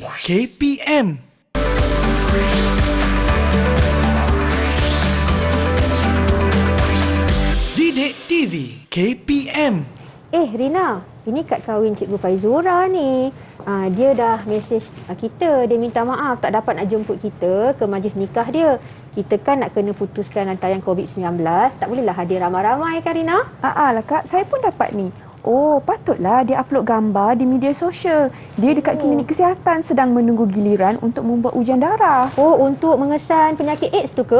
KPM. Didik TV KPM. Rina, ini kad kahwin Cikgu Faizura ni. Dia dah mesej kita. Dia minta maaf tak dapat nak jemput kita ke majlis nikah dia. Kita kan nak kena putuskan rantaian COVID-19. Tak bolehlah hadir ramai-ramai kan Rina? Lah Kak, saya pun dapat ni. Oh, patutlah dia upload gambar di media sosial. Dia dekat klinik kesihatan sedang menunggu giliran untuk membuat ujian darah. Oh, untuk mengesan penyakit AIDS tu ke?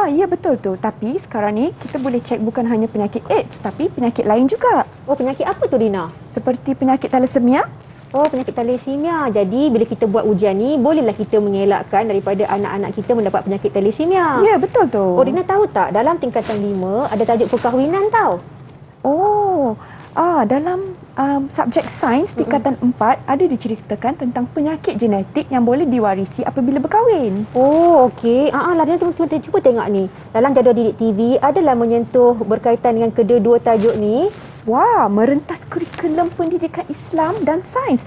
Ya betul tu. Tapi sekarang ni kita boleh cek bukan hanya penyakit AIDS tapi penyakit lain juga. Oh, penyakit apa tu Rina? Seperti penyakit thalassemia. Oh, penyakit thalassemia. Jadi bila kita buat ujian ni, bolehlah kita mengelakkan daripada anak-anak kita mendapat penyakit thalassemia. Ya, betul tu. Oh, Rina tahu tak? Dalam tingkatan 5 ada tajuk perkahwinan tau. Dalam subjek sains tingkatan 4 ada diceritakan tentang penyakit genetik yang boleh diwarisi apabila berkahwin. Oh, okey. Rina cuba tengok ni. Dalam jadual Didik TV adalah menyentuh berkaitan dengan kedua-dua tajuk ni. Wah, merentas kurikulum pendidikan Islam dan sains.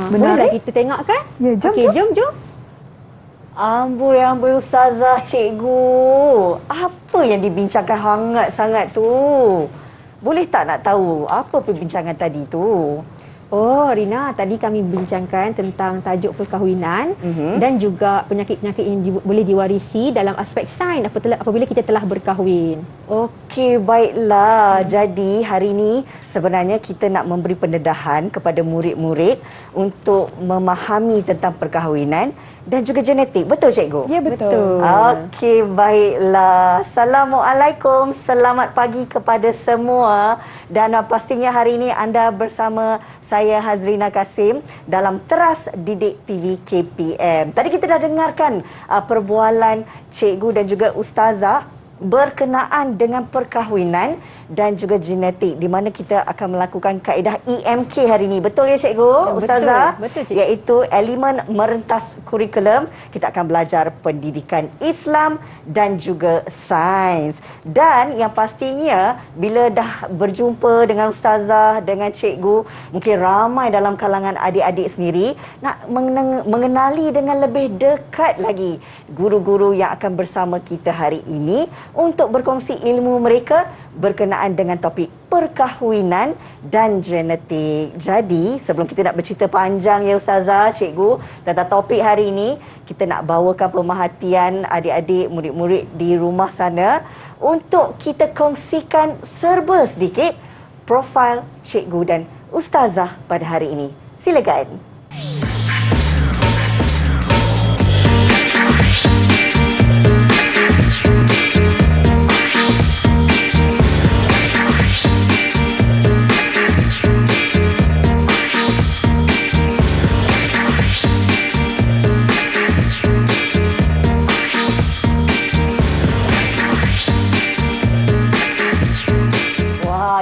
Bolehlah kita tengok kan? Ya, jom. Jom. Amboi Ustazah, cikgu. Apa yang dibincangkan hangat sangat tu? Boleh tak nak tahu apa perbincangan tadi tu? Oh, Rina, tadi kami bincangkan tentang tajuk perkahwinan dan juga penyakit-penyakit yang boleh diwarisi dalam aspek sains apabila kita telah berkahwin. Okey, baiklah. Jadi hari ini sebenarnya kita nak memberi pendedahan kepada murid-murid untuk memahami tentang perkahwinan dan juga genetik. Betul, cikgu? Ya, betul. Okey, baiklah. Assalamualaikum. Selamat pagi kepada semua. Dan pastinya hari ini anda bersama saya Hazrina Kasim dalam Teras Didik TV KPM. Tadi kita dah dengarkan perbualan cikgu dan juga ustazah berkenaan dengan perkahwinan dan juga genetik di mana kita akan melakukan kaedah EMK hari ini. Betul ya cikgu, ustazah? Betul, cikgu. Iaitu elemen merentas kurikulum. Kita akan belajar pendidikan Islam dan juga sains. Dan yang pastinya bila dah berjumpa dengan ustazah, dengan cikgu, mungkin ramai dalam kalangan adik-adik sendiri nak mengenali dengan lebih dekat lagi guru-guru yang akan bersama kita hari ini untuk berkongsi ilmu mereka berkenaan dengan topik perkahwinan dan genetik. Jadi, sebelum kita nak bercerita panjang ya Ustazah, cikgu, tentang topik hari ini, kita nak bawakan pemerhatian adik-adik, murid-murid di rumah sana untuk kita kongsikan serba sedikit profil cikgu dan Ustazah pada hari ini. Silakan.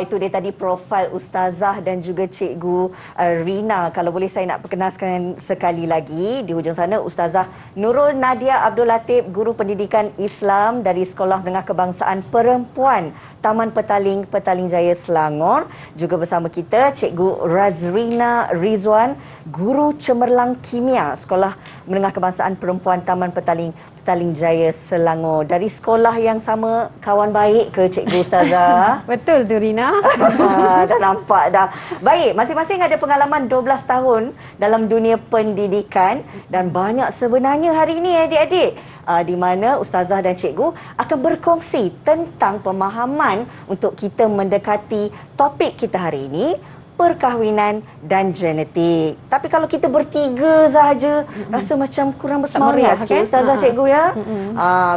Itu dia tadi profil ustazah dan juga cikgu Rina. Kalau boleh saya nak perkenalkan sekali lagi. Di hujung sana Ustazah Nurul Nadia Abdul Latif, guru pendidikan Islam dari Sekolah Menengah Kebangsaan Perempuan Taman Petaling, Petaling Jaya, Selangor. Juga bersama kita Cikgu Razrina Rizwan, guru cemerlang kimia Sekolah Menengah Kebangsaan Perempuan Taman Petaling, Petaling Jaya, Selangor. Dari sekolah yang sama, kawan baik ke cikgu ustazah? Betul tu Rina. Dah nampak dah. Baik, masing-masing ada pengalaman 12 tahun dalam dunia pendidikan dan banyak sebenarnya hari ini adik-adik. Di mana ustazah dan cikgu akan berkongsi tentang pemahaman untuk kita mendekati topik kita hari ini, perkahwinan dan genetik. Tapi kalau kita bertiga sahaja, rasa macam kurang bersemangat sikit ustazah, cikgu ya.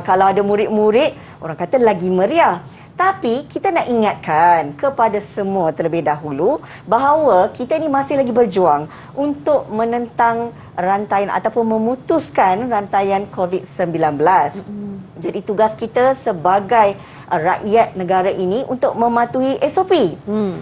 Kalau ada murid-murid, orang kata lagi meriah. Tapi kita nak ingatkan kepada semua terlebih dahulu bahawa kita ni masih lagi berjuang untuk menentang rantaian ataupun memutuskan rantaian COVID-19. Jadi tugas kita sebagai rakyat negara ini untuk mematuhi SOP.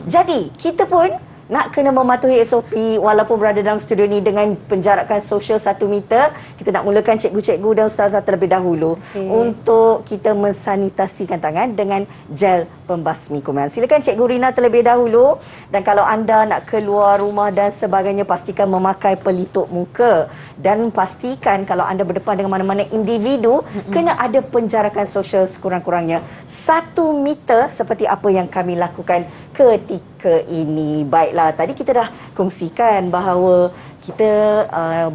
Jadi kita pun nak kena mematuhi SOP walaupun berada dalam studio ni dengan penjarakan sosial 1 meter. Kita nak mulakan cikgu-cikgu dan ustazah terlebih dahulu untuk kita mensanitasikan tangan dengan gel pembasmi kuman. Silakan Cikgu Rina terlebih dahulu, dan kalau anda nak keluar rumah dan sebagainya, pastikan memakai pelitup muka dan pastikan kalau anda berdepan dengan mana-mana individu, kena ada penjarakan sosial sekurang-kurangnya 1 meter seperti apa yang kami lakukan ketika ini. Baiklah, tadi kita dah kongsikan bahawa kita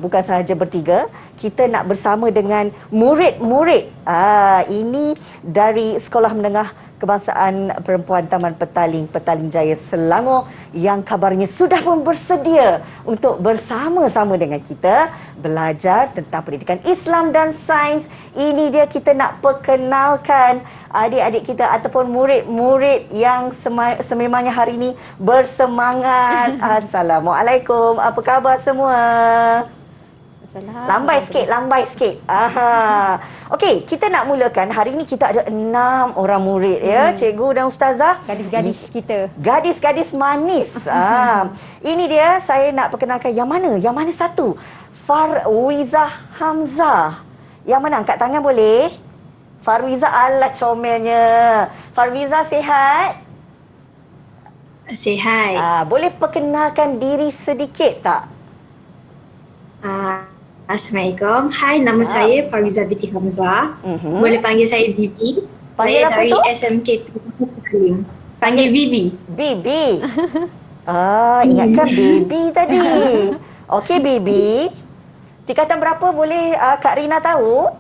bukan sahaja bertiga, kita nak bersama dengan murid-murid ini dari Sekolah Menengah Kebangsaan Perempuan Taman Petaling, Petaling Jaya, Selangor, yang kabarnya sudah pun bersedia untuk bersama-sama dengan kita belajar tentang pendidikan Islam dan sains. Ini dia, kita nak perkenalkan adik-adik kita ataupun murid-murid yang sememangnya hari ini bersemangat. Assalamualaikum. Apa khabar semua? Lambai sikit. Okey, kita nak mulakan. Hari ini kita ada 6 orang murid ya, cikgu dan ustazah. Gadis-gadis kita. Gadis-gadis manis. Ini dia, saya nak perkenalkan yang mana? Yang mana satu? Farwizah Hamzah. Yang mana? Angkat tangan boleh? Farwizah, alah comelnya. Farwizah sihat? Sihat. Boleh perkenalkan diri sedikit tak? Assalamualaikum. Hai, nama saya Farwizah binti Hamzah. Boleh panggil saya Bibi. Panggil saya apa dari tu? SMKP. Panggil Bibi. Bibi. Ingatkan Bibi tadi. Okey Bibi. Tingkatan berapa boleh Kak Rina tahu?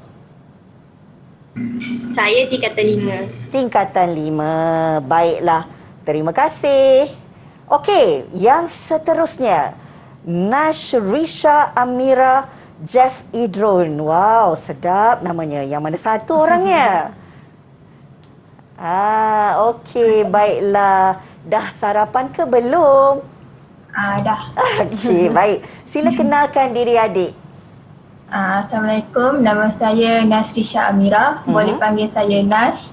Saya tingkatan 5. Tingkatan 5. Baiklah. Terima kasih. Okey, yang seterusnya. Nashrisha Amira Jeff Idron. Wow, sedap namanya. Yang mana satu orangnya? Okey, baiklah. Dah sarapan ke belum? Dah. Okey, baik. Sila kenalkan diri adik. Assalamualaikum, nama saya Nasrisha Amira. Boleh panggil saya Nash.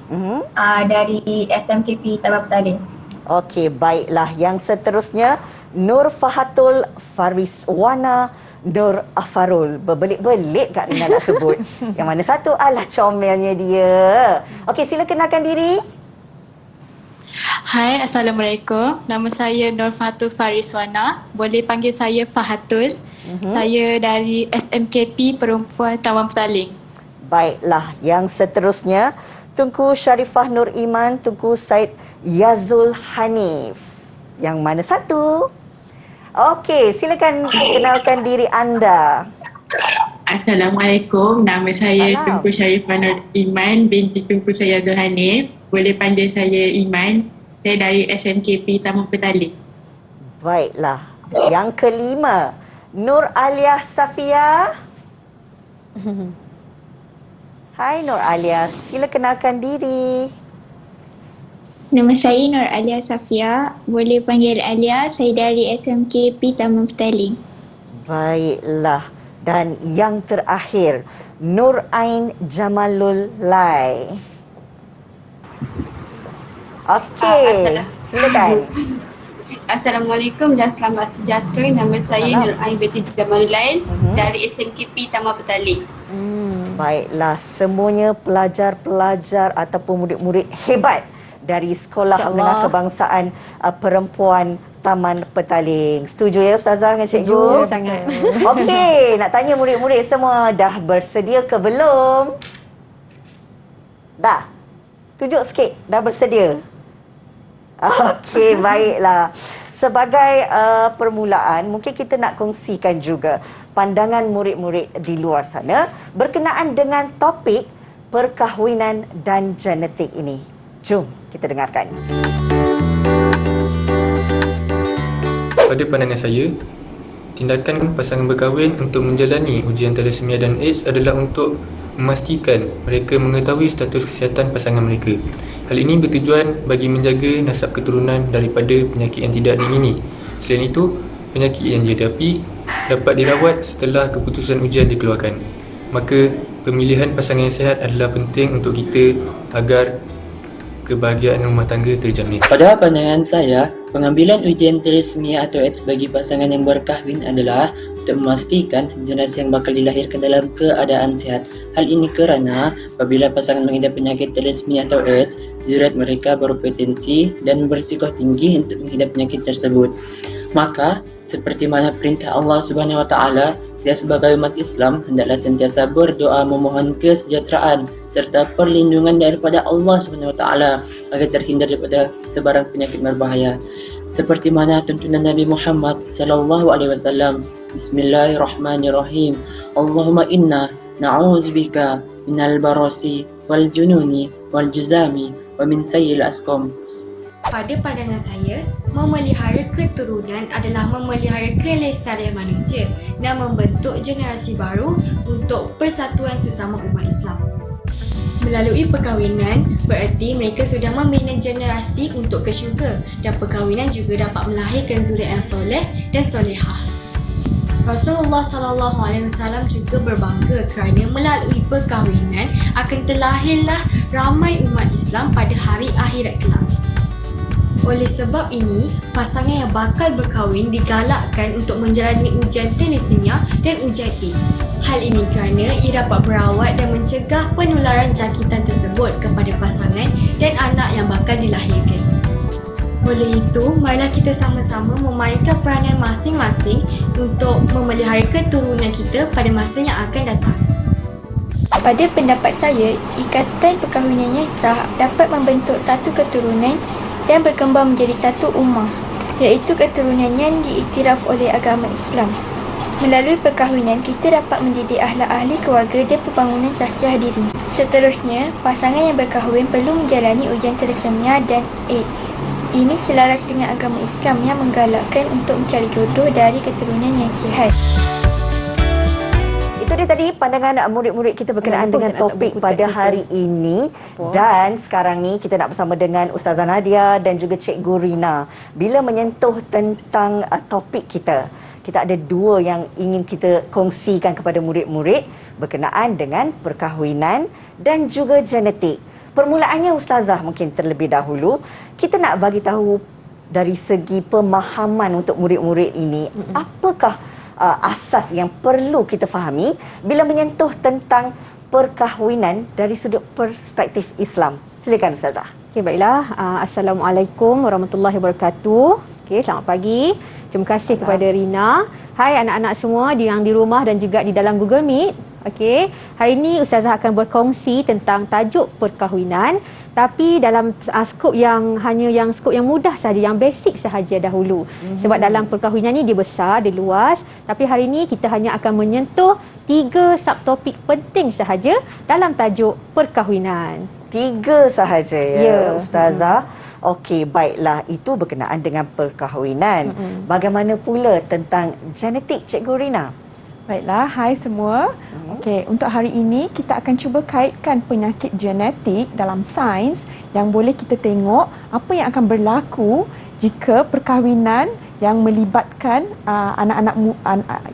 Dari SMKP Taman Petaling. Okey, baiklah. Yang seterusnya, Nur Fahatul Fariswana Nur Afarul. Berbelit-belit Kak Rina nak sebut. Yang mana satu? Alah, comelnya dia. Okey, sila kenalkan diri. Hai, Assalamualaikum. Nama saya Nur Fahatul Fariswana. Boleh panggil saya Fahatul. Saya dari SMKP Perempuan Taman Petaling. Baiklah, yang seterusnya, Tunku Sharifah Nur Iman, Tunku Said Yazul Hanif. Yang mana satu? Okey, silakan kenalkan diri anda. Assalamualaikum, nama saya Salam. Tunku Sharifah Nur Iman binti Tunku Said Yazul Hanif. Boleh panggil saya Iman. Saya dari SMKP Taman Petaling. Baiklah, yang kelima, Nur Alia Safia. Hai Nur Alia, sila kenalkan diri. Nama saya Nur Alia Safia. Boleh panggil Alia. Saya dari SMKP Taman Petaling. Baiklah. Dan yang terakhir, Nur Ain Jamalul Lai. Okey, silakan. Assalamualaikum dan selamat sejahtera. Nama saya Nur Ain binti Jamalulain dari SMKP Taman Petaling. Baiklah, semuanya pelajar-pelajar ataupun murid-murid hebat dari Sekolah Menengah Kebangsaan Perempuan Taman Petaling. Setuju ya Ustazah dengan Cikgu? Sangat. Okey, nak tanya murid-murid semua, dah bersedia ke belum? Dah? Tunjuk sikit, dah bersedia? Okey, baiklah. Sebagai permulaan, mungkin kita nak kongsikan juga pandangan murid-murid di luar sana berkenaan dengan topik perkahwinan dan genetik ini. Jom kita dengarkan. Pada pandangan saya, tindakan pasangan berkahwin untuk menjalani ujian thalassemia dan AIDS adalah untuk memastikan mereka mengetahui status kesihatan pasangan mereka. Hal ini bertujuan bagi menjaga nasab keturunan daripada penyakit yang tidak diingini. Selain itu, penyakit yang dihadapi dapat dirawat setelah keputusan ujian dikeluarkan. Maka, pemilihan pasangan yang sihat adalah penting untuk kita agar kebahagiaan rumah tangga terjamin. Pada pandangan saya, pengambilan ujian thalassemia atau AIDS bagi pasangan yang berkahwin adalah untuk memastikan jenazah yang bakal dilahirkan dalam keadaan sihat. Hal ini kerana apabila pasangan mengidap penyakit thalassemia atau AIDS, zuriat mereka berpotensi dan berisiko tinggi untuk mengidap penyakit tersebut. Maka, seperti mana perintah Allah Subhanahu Wa Taala, dia sebagai umat Islam hendaklah sentiasa berdoa memohon kesejahteraan serta perlindungan daripada Allah Subhanahu Wa Taala agar terhindar daripada sebarang penyakit berbahaya. Seperti mana tuntunan Nabi Muhammad sallallahu alaihi wasallam. Bismillahirrahmanirrahim. Allahumma inna na'udzubika minal barasi wal jununi wal juzami wa min sayyi'il asqam. Pada pandangan saya, memelihara keturunan adalah memelihara kelestarian manusia dan membentuk generasi baru untuk persatuan sesama umat Islam. Melalui perkahwinan, bererti mereka sudah membina generasi untuk ke syurga dan perkahwinan juga dapat melahirkan zuriat yang soleh dan solehah. Rasulullah SAW juga berbangga kerana melalui perkahwinan akan terlahirlah ramai umat Islam pada hari akhirat kelak. Oleh sebab ini, pasangan yang bakal berkahwin digalakkan untuk menjalani ujian thalassemia dan ujian AIDS. Hal ini kerana ia dapat berawat dan mencegah penularan jangkitan tersebut kepada pasangan dan anak yang bakal dilahirkan. Oleh itu, marilah kita sama-sama memainkan peranan masing-masing untuk memelihara keturunan kita pada masa yang akan datang. Pada pendapat saya, ikatan perkahwinan yang sah dapat membentuk satu keturunan dan berkembang menjadi satu ummah, iaitu keturunan yang diiktiraf oleh agama Islam. Melalui perkahwinan, kita dapat mendidik akhlak ahli keluarga dan pembangunan sahsiah diri. Seterusnya, pasangan yang berkahwin perlu menjalani ujian thalassemia dan AIDS. Ini selaras dengan agama Islam yang menggalakkan untuk mencari jodoh dari keturunan yang sihat. Itu dia tadi pandangan murid-murid kita berkenaan dengan topik pada hari ini. Dan sekarang ni kita nak bersama dengan Ustazah Nadia dan juga Cikgu Rina. Bila menyentuh tentang topik kita, kita ada dua yang ingin kita kongsikan kepada murid-murid berkenaan dengan perkahwinan dan juga genetik. Permulaannya Ustazah mungkin terlebih dahulu, kita nak bagi tahu dari segi pemahaman untuk murid-murid ini, apakah asas yang perlu kita fahami bila menyentuh tentang perkahwinan dari sudut perspektif Islam. Silakan Ustazah. Okey, baiklah. Assalamualaikum warahmatullahi wabarakatuh. Okey, selamat pagi. Terima kasih kepada Rina. Hai anak-anak semua yang di rumah dan juga di dalam Google Meet. Okey, hari ini Ustazah akan berkongsi tentang tajuk perkahwinan, tapi dalam skop yang skop yang mudah saja, yang basic sahaja dahulu. Sebab dalam perkahwinan ni dia besar, dia luas, tapi hari ini kita hanya akan menyentuh 3 subtopik penting sahaja dalam tajuk perkahwinan. 3 sahaja ya, Ustazah. Okey, baiklah, itu berkenaan dengan perkahwinan. Bagaimana pula tentang genetik, Cikgu Rina? Baiklah, hai semua. Okey, untuk hari ini kita akan cuba kaitkan penyakit genetik dalam sains yang boleh kita tengok apa yang akan berlaku jika perkahwinan yang melibatkan anak-anak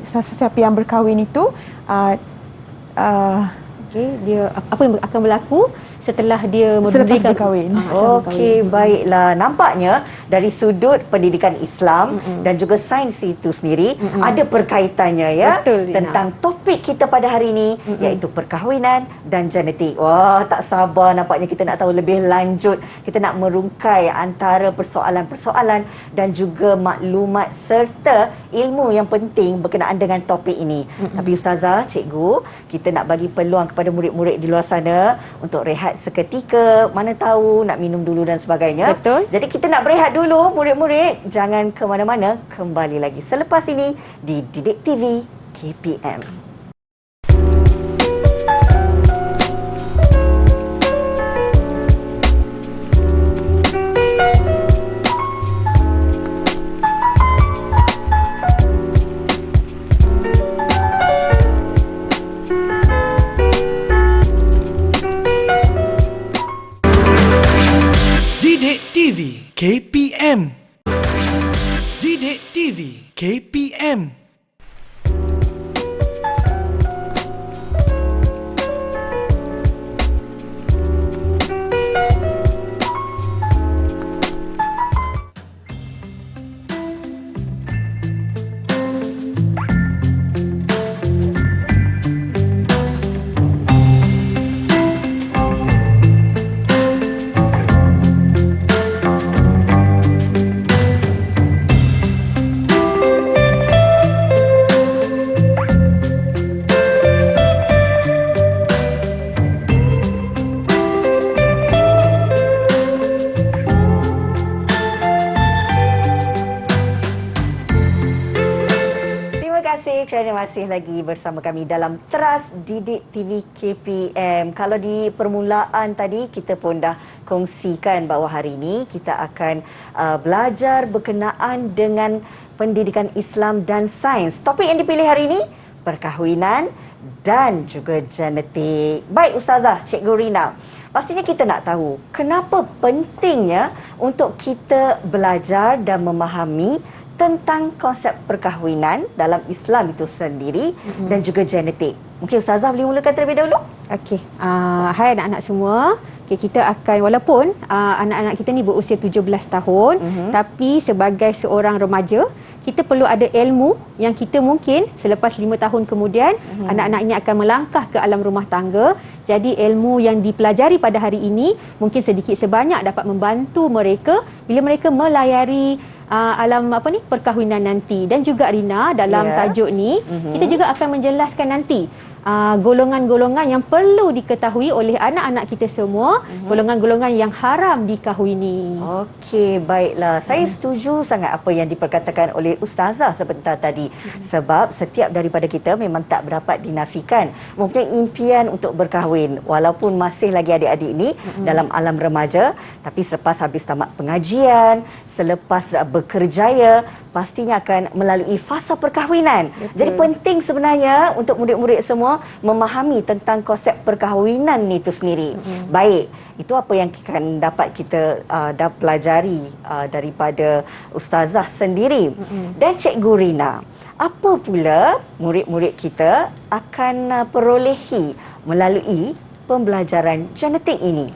sesiapa yang berkahwin itu dia apa yang akan berlaku setelah dia memberikan berkahwin. Okey, baiklah. Nampaknya dari sudut pendidikan Islam dan juga sains itu sendiri ada perkaitannya ya. Betul, tentang topik kita pada hari ini iaitu perkahwinan dan genetik. Wah, tak sabar nampaknya kita nak tahu lebih lanjut. Kita nak merungkai antara persoalan-persoalan dan juga maklumat serta ilmu yang penting berkenaan dengan topik ini. Tapi Ustazah, Cikgu, kita nak bagi peluang kepada murid-murid di luar sana untuk rehat seketika, mana tahu nak minum dulu dan sebagainya. Betul. Jadi kita nak berehat dulu murid-murid. Jangan ke mana-mana. Kembali lagi selepas ini di Didik TV KPM. Didik TV KPM. Didik TV KPM. kasih kerana masih lagi bersama kami dalam Teras Didik TV KPM. Kalau di permulaan tadi kita pun dah kongsikan bahawa hari ini kita akan belajar berkenaan dengan pendidikan Islam dan sains. Topik yang dipilih hari ini, perkahwinan dan juga genetik. Baik Ustazah, Cikgu Rina. Pastinya kita nak tahu kenapa pentingnya untuk kita belajar dan memahami tentang konsep perkahwinan dalam Islam itu sendiri dan juga genetik. Mungkin Ustazah boleh mulakan terlebih dahulu? Okey. Hai anak-anak semua. Okay, kita akan, walaupun anak-anak kita ni berusia 17 tahun, tapi sebagai seorang remaja, kita perlu ada ilmu yang kita mungkin selepas 5 tahun kemudian, anak-anak ini akan melangkah ke alam rumah tangga. Jadi ilmu yang dipelajari pada hari ini mungkin sedikit sebanyak dapat membantu mereka bila mereka melayari alam perkahwinan nanti. Dan juga Rina, dalam tajuk ni kita juga akan menjelaskan nanti golongan-golongan yang perlu diketahui oleh anak-anak kita semua, golongan-golongan yang haram dikahwini. Okey, baiklah. Saya setuju sangat apa yang diperkatakan oleh Ustazah sebentar tadi. Sebab setiap daripada kita memang tak dapat dinafikan mempunyai impian untuk berkahwin walaupun masih lagi adik-adik ini dalam alam remaja, tapi selepas habis tamat pengajian, selepas berkerjaya, pastinya akan melalui fasa perkahwinan. Jadi penting sebenarnya untuk murid-murid semua memahami tentang konsep perkahwinan itu sendiri. Baik, itu apa yang akan dapat kita pelajari daripada Ustazah sendiri. Dan Cikgu Rina, apa pula murid-murid kita akan perolehi melalui pembelajaran genetik ini?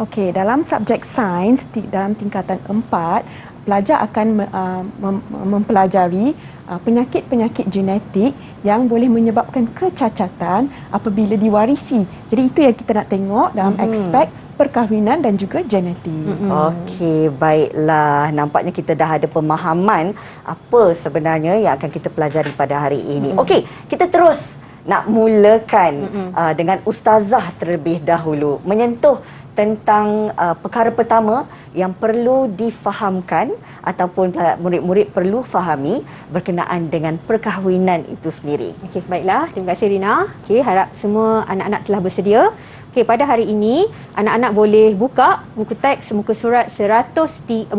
Okey, dalam subjek sains dalam tingkatan 4, pelajar akan mempelajari penyakit-penyakit genetik yang boleh menyebabkan kecacatan apabila diwarisi. Jadi itu yang kita nak tengok dalam aspek perkahwinan dan juga genetik. Okey, baiklah. Nampaknya kita dah ada pemahaman apa sebenarnya yang akan kita pelajari pada hari ini. Okey, kita terus nak mulakan dengan Ustazah terlebih dahulu menyentuh tentang perkara pertama yang perlu difahamkan ataupun murid-murid perlu fahami berkenaan dengan perkahwinan itu sendiri. Okey, baiklah. Terima kasih Rina. Okey, harap semua anak-anak telah bersedia. Okey, pada hari ini anak-anak boleh buka buku teks muka surat 99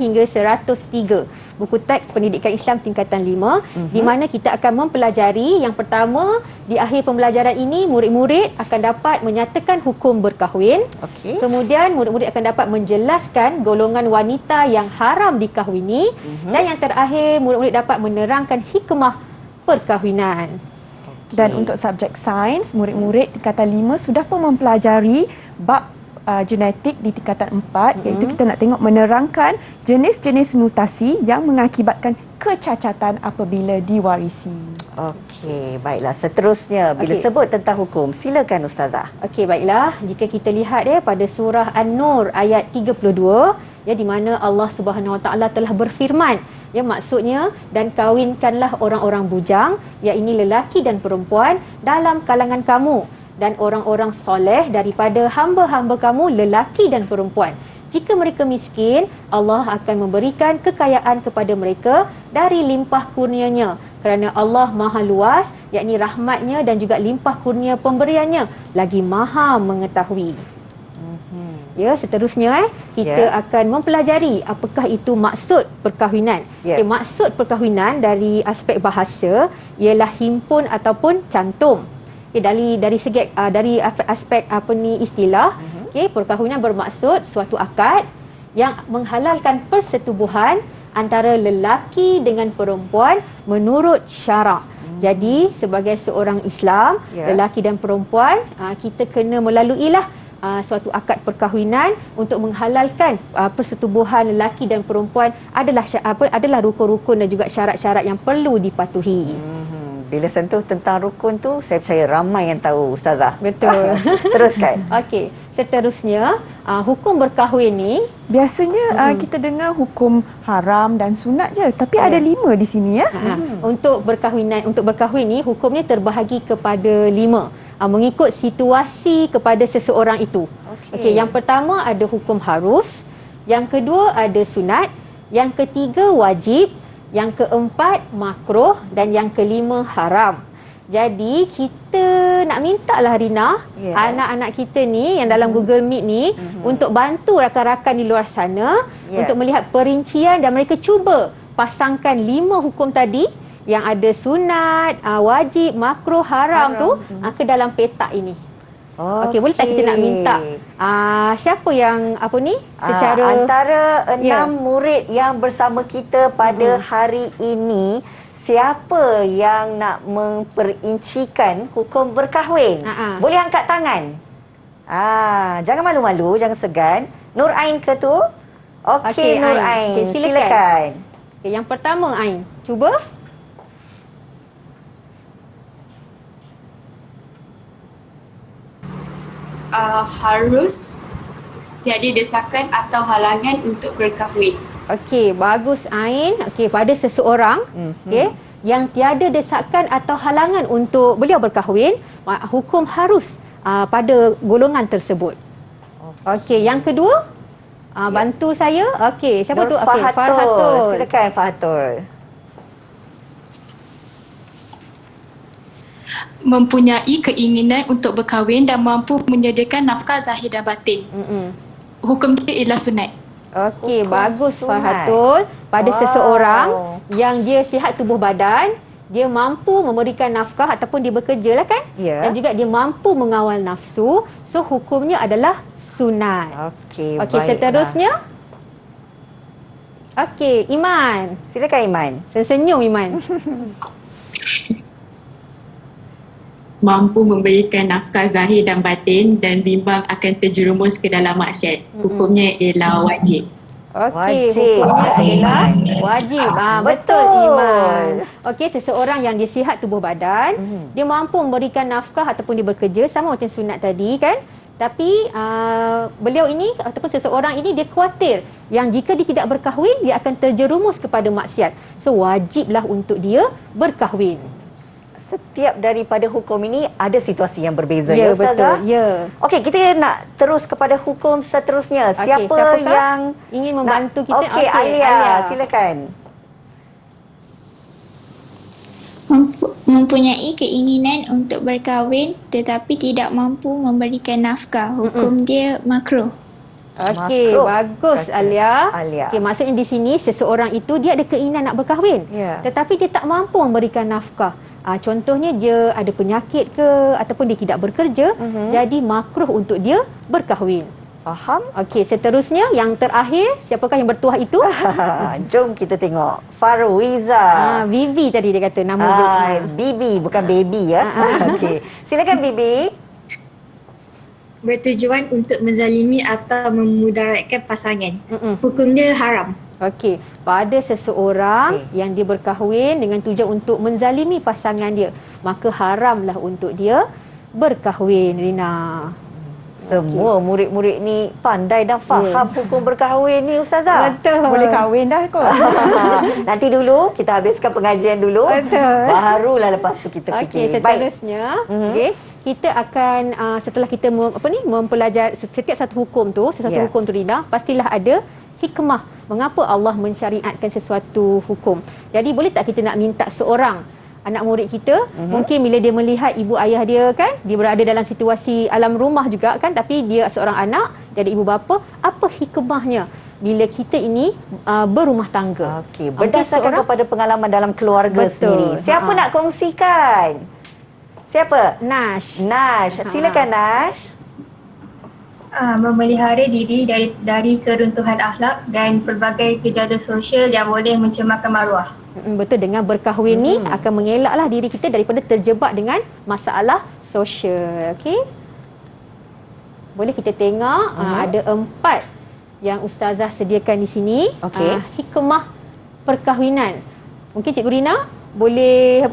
hingga 103. Buku teks Pendidikan Islam tingkatan 5 di mana kita akan mempelajari yang pertama, di akhir pembelajaran ini murid-murid akan dapat menyatakan hukum berkahwin. Kemudian murid-murid akan dapat menjelaskan golongan wanita yang haram dikahwini dan yang terakhir murid-murid dapat menerangkan hikmah perkahwinan. Dan untuk subjek sains, murid-murid tingkatan 5 sudah pun mempelajari bab genetik di tingkatan 4, iaitu kita nak tengok menerangkan jenis-jenis mutasi yang mengakibatkan kecacatan apabila diwarisi. Okey, baiklah. Seterusnya, bila sebut tentang hukum, silakan Ustazah. Okey, baiklah. Jika kita lihat pada surah An-Nur ayat 32, di mana Allah Subhanahu Wa Taala telah berfirman, maksudnya, dan kawinkanlah orang-orang bujang, iaitu lelaki dan perempuan dalam kalangan kamu, dan orang-orang soleh daripada hamba-hamba kamu lelaki dan perempuan. Jika mereka miskin, Allah akan memberikan kekayaan kepada mereka dari limpah kurnianya, kerana Allah maha luas, yakni rahmatnya dan juga limpah kurnia pemberiannya lagi maha mengetahui. Seterusnya kita akan mempelajari apakah itu maksud perkahwinan. Maksud perkahwinan dari aspek bahasa ialah himpun ataupun cantum. Dari segi dari aspek istilah, perkahwinan bermaksud suatu akad yang menghalalkan persetubuhan antara lelaki dengan perempuan menurut syarak. Jadi sebagai seorang Islam, lelaki dan perempuan, kita kena melaluilah suatu akad perkahwinan untuk menghalalkan persetubuhan lelaki dan perempuan adalah rukun-rukun dan juga syarat-syarat yang perlu dipatuhi. Bila sentuh tentang rukun tu, saya percaya ramai yang tahu Ustazah. Betul. Teruskan. Okey, seterusnya hukum berkahwin ni biasanya kita dengar hukum haram dan sunat je, tapi ada 5 di sini Untuk berkahwin ni hukumnya terbahagi kepada 5 mengikut situasi kepada seseorang itu. Okey, yang pertama ada hukum harus, yang kedua ada sunat, yang ketiga wajib, yang keempat makruh dan yang kelima haram. Jadi kita nak minta lah Rina, anak-anak kita ni yang dalam Google Meet ni untuk bantu rakan-rakan di luar sana untuk melihat perincian dan mereka cuba pasangkan 5 hukum tadi yang ada sunat, wajib, makruh, haram tu ke dalam petak ini. Okey, boleh tak kita nak minta siapa yang secara antara 6 murid yang bersama kita pada hari ini, siapa yang nak memperincikan hukum berkahwin? Boleh angkat tangan. Jangan malu-malu, jangan segan. Nur Ain ke tu? Okey, Nur Ain, silakan. Okay, yang pertama Ain, cuba. Harus tiada desakan atau halangan untuk berkahwin. Okey, bagus Ain. Okey, pada seseorang yang tiada desakan atau halangan untuk beliau berkahwin, hukum harus pada golongan tersebut. Okey, yang kedua, bantu saya. Okey, siapa tu? Okey, Fahatul. Silakan Fahatul. Mempunyai keinginan untuk berkahwin dan mampu menyediakan nafkah zahir dan batin. Hukum dia ialah sunat. Okey, bagus Fahatul. Pada seseorang yang dia sihat tubuh badan, dia mampu memberikan nafkah ataupun dia bekerja lah kan? Dan juga dia mampu mengawal nafsu. So hukumnya adalah sunat. Okey, seterusnya. Okey, Iman. Silakan Iman. Senyum Iman. Mampu memberikan nafkah zahir dan batin dan bimbang akan terjerumus ke dalam maksiat. Hukumnya ialah wajib. Okey, hukumnya adalah wajib. Betul Iman. Okey, seseorang yang dia sihat tubuh badan, dia mampu memberikan nafkah ataupun dia bekerja sama macam sunat tadi kan. Tapi beliau ini ataupun seseorang ini dia khawatir yang jika dia tidak berkahwin, dia akan terjerumus kepada maksiat. So wajiblah untuk dia berkahwin. Setiap daripada hukum ini ada situasi yang berbeza, ya Ustazah? Betul, ya. Okey, kita nak terus kepada hukum seterusnya. Siapa yang ingin membantu kita? Okey, Alia, silakan. Mempunyai keinginan untuk berkahwin tetapi tidak mampu memberikan nafkah. Hukum dia makruh. Okey, bagus Alia. Okey, maksudnya di sini seseorang itu dia ada keinginan nak berkahwin, tetapi dia tak mampu memberikan nafkah. Contohnya dia ada penyakit ke ataupun dia tidak bekerja, jadi makruh untuk dia berkahwin. Faham? Okey, seterusnya yang terakhir, siapakah yang bertuah itu? Jom kita tengok. Farwiza. Bibi tadi dia kata nama dia. Bibi bukan baby ya. Okey. Silakan Bibi. Bertujuan untuk menzalimi atau memudaratkan pasangan. Hukum dia haram. Okey, pada seseorang yang dia berkahwin dengan tujuan untuk menzalimi pasangan dia, maka haramlah untuk dia berkahwin, Rina. Semua murid-murid ni pandai dan faham hukum berkahwin ni Ustazah. Betul. Boleh kahwin dah kot. Nanti dulu kita habiskan pengajian dulu. Betul. Barulah lepas tu kita fikir. Okey, seterusnya, kita akan setelah kita mempelajari setiap satu hukum tu, hukum tu Rina, pastilah ada hikmah mengapa Allah mensyariatkan sesuatu hukum. Jadi boleh tak kita nak minta seorang anak murid kita, mungkin bila dia melihat ibu ayah dia kan, dia berada dalam situasi alam rumah juga kan, tapi dia seorang anak, dia ada ibu bapa, apa hikmahnya bila kita ini berumah tangga? Okey, berdasarkan kepada pengalaman dalam keluarga sendiri. Siapa nak kongsikan? Siapa? Nash. Silakan Nash. Memelihara diri dari keruntuhan akhlak dan pelbagai kejadian sosial yang boleh mencemarkan maruah. Betul, dengan berkahwin ni akan mengelaklah diri kita daripada terjebak dengan masalah sosial. Okey. Boleh kita tengok ada 4 yang ustazah sediakan di sini. Hikmah perkahwinan. Mungkin Cikgu Rina boleh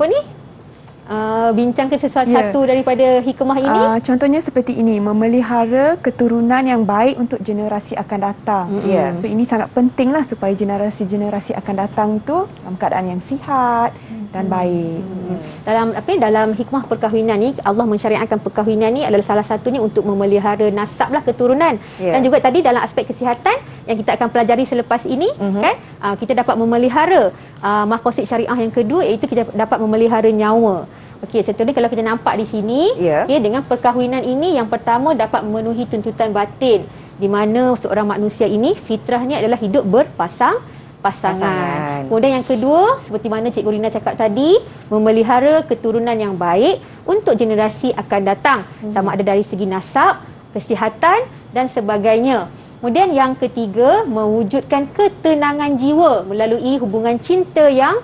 bincangkan satu daripada hikmah ini. Contohnya seperti ini, memelihara keturunan yang baik untuk generasi akan datang. So ini sangat pentinglah supaya generasi-generasi akan datang tu dalam keadaan yang sihat, dan baik. Dalam hikmah perkahwinan ni, Allah mensyariatkan perkahwinan ni adalah salah satunya untuk memelihara nasab lah, keturunan. Dan juga tadi dalam aspek kesihatan yang kita akan pelajari selepas ini, kan, kita dapat memelihara maqasid syariah yang kedua, iaitu kita dapat memelihara nyawa. Okey, seterusnya kalau kita nampak di sini, dengan perkahwinan ini yang pertama dapat memenuhi tuntutan batin, di mana seorang manusia ini fitrahnya adalah hidup pasangan. Kemudian yang kedua, seperti mana Cikgu Rina cakap tadi, memelihara keturunan yang baik untuk generasi akan datang, sama ada dari segi nasab, kesihatan dan sebagainya. Kemudian yang ketiga, mewujudkan ketenangan jiwa melalui hubungan cinta yang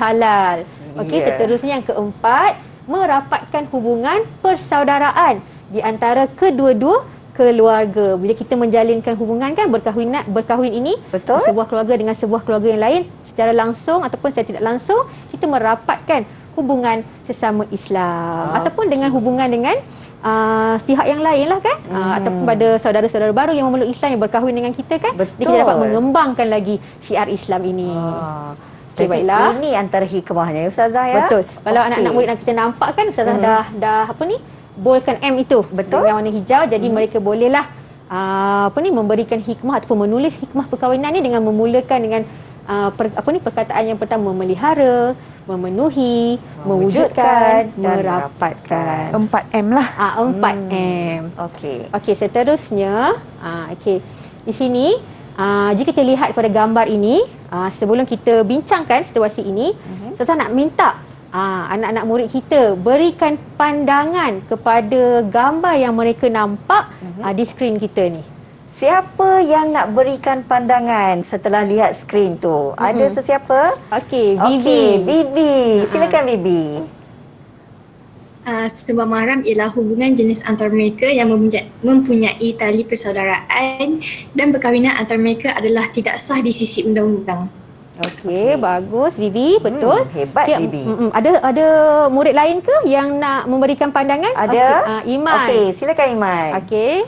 halal. Okey, seterusnya yang keempat, merapatkan hubungan persaudaraan di antara kedua-dua keluarga. Bila kita menjalinkan hubungan, kan, berkahwin ini, sebuah keluarga dengan sebuah keluarga yang lain, secara langsung ataupun secara tidak langsung, kita merapatkan hubungan sesama Islam, ataupun dengan hubungan dengan pihak yang lain lah, kan, ataupun pada saudara-saudara baru yang memeluk Islam yang berkahwin dengan kita, kan. Jadi kita dapat mengembangkan lagi syiar Islam ini. Jadi ini antara hikmahnya, Ustazah, ya. Betul. Kalau anak-anak murid kita nampak, kan, Ustazah dah bolkan M itu dengan warna hijau, jadi mereka bolehlah memberikan hikmah ataupun menulis hikmah perkahwinan ni dengan memulakan dengan perkataan yang pertama, memelihara, memenuhi, mewujudkan, merapatkan. 4M lah. 4M. Okey, seterusnya di sini jika kita lihat pada gambar ini, sebelum kita bincangkan situasi ini, saya nak minta anak-anak murid kita berikan pandangan kepada gambar yang mereka nampak di skrin kita ni. Siapa yang nak berikan pandangan setelah lihat skrin tu? Ada sesiapa? Okey, Bibi. Bibi. Silakan Bibi. Sebuah mahram ialah hubungan jenis antara mereka yang mempunyai tali persaudaraan, dan perkahwinan antara mereka adalah tidak sah di sisi undang-undang. Okey, bagus Bibi, betul. Hebat Bibi. Ada murid lain ke yang nak memberikan pandangan? Ada. Iman. Okey, silakan Iman. Okey.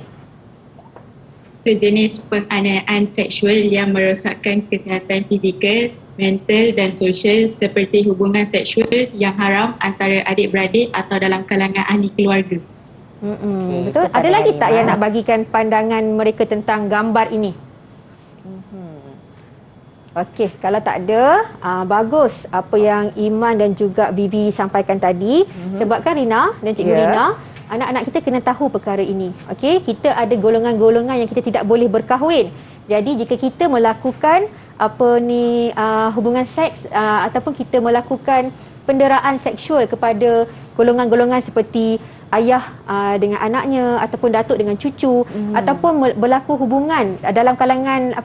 Sejenis penganiayaan seksual yang merosakkan kesihatan fizikal, mental dan sosial, seperti hubungan seksual yang haram antara adik-beradik atau dalam kalangan ahli keluarga. Betul. Ada lagi tak yang nak bagikan pandangan mereka tentang gambar ini? Okey, kalau tak ada, bagus apa yang Iman dan juga Bibi sampaikan tadi. Sebabkan Rina dan Cikgu Rina, anak-anak kita kena tahu perkara ini. Okey, kita ada golongan-golongan yang kita tidak boleh berkahwin. Jadi jika kita melakukan hubungan seks ataupun kita melakukan penderaan seksual kepada golongan-golongan seperti ayah dengan anaknya, ataupun datuk dengan cucu, ataupun berlaku hubungan dalam kalangan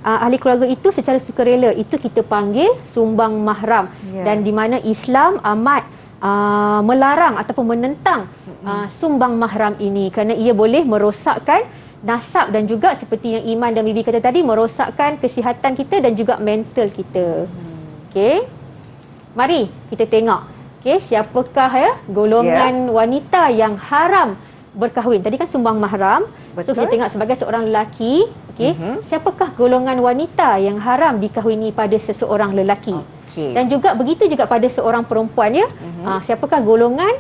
ahli keluarga itu secara sukarela, itu kita panggil sumbang mahram. Dan di mana Islam amat melarang ataupun menentang sumbang mahram ini, kerana ia boleh merosakkan nasab dan juga seperti yang Iman dan Bibi kata tadi, merosakkan kesihatan kita dan juga mental kita. Okey, mari kita tengok, okey, siapakah golongan wanita yang haram berkahwin. Tadi kan sumbang mahram. So kita tengok sebagai seorang lelaki, okey, siapakah golongan wanita yang haram dikahwini pada seseorang lelaki. Dan juga begitu juga pada seorang perempuan, ya. Siapakah golongan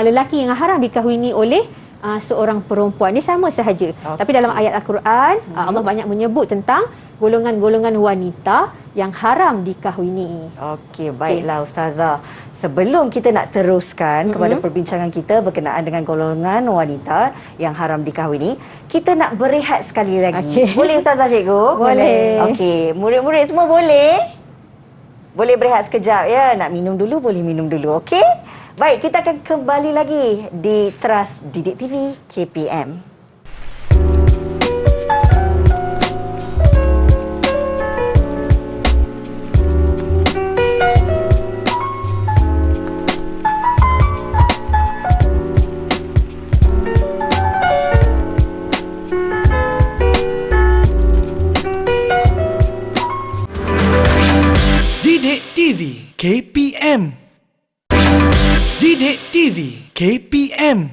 lelaki yang haram dikahwini oleh seorang perempuan. Dia sama sahaja. Tapi dalam ayat Al-Quran, Allah banyak menyebut tentang golongan-golongan wanita yang haram dikahwini. Okey, baiklah Ustazah. Sebelum kita nak teruskan kepada perbincangan kita berkenaan dengan golongan wanita yang haram dikahwini, kita nak berehat sekali lagi. Boleh Ustazah, Cikgu? Boleh. Okey, murid-murid semua boleh? Boleh berehat sekejap, ya? Nak minum dulu, boleh minum dulu, okey? Baik, kita akan kembali lagi di Teras Didik TV KPM. Didik TV KPM. Didik TV KPM.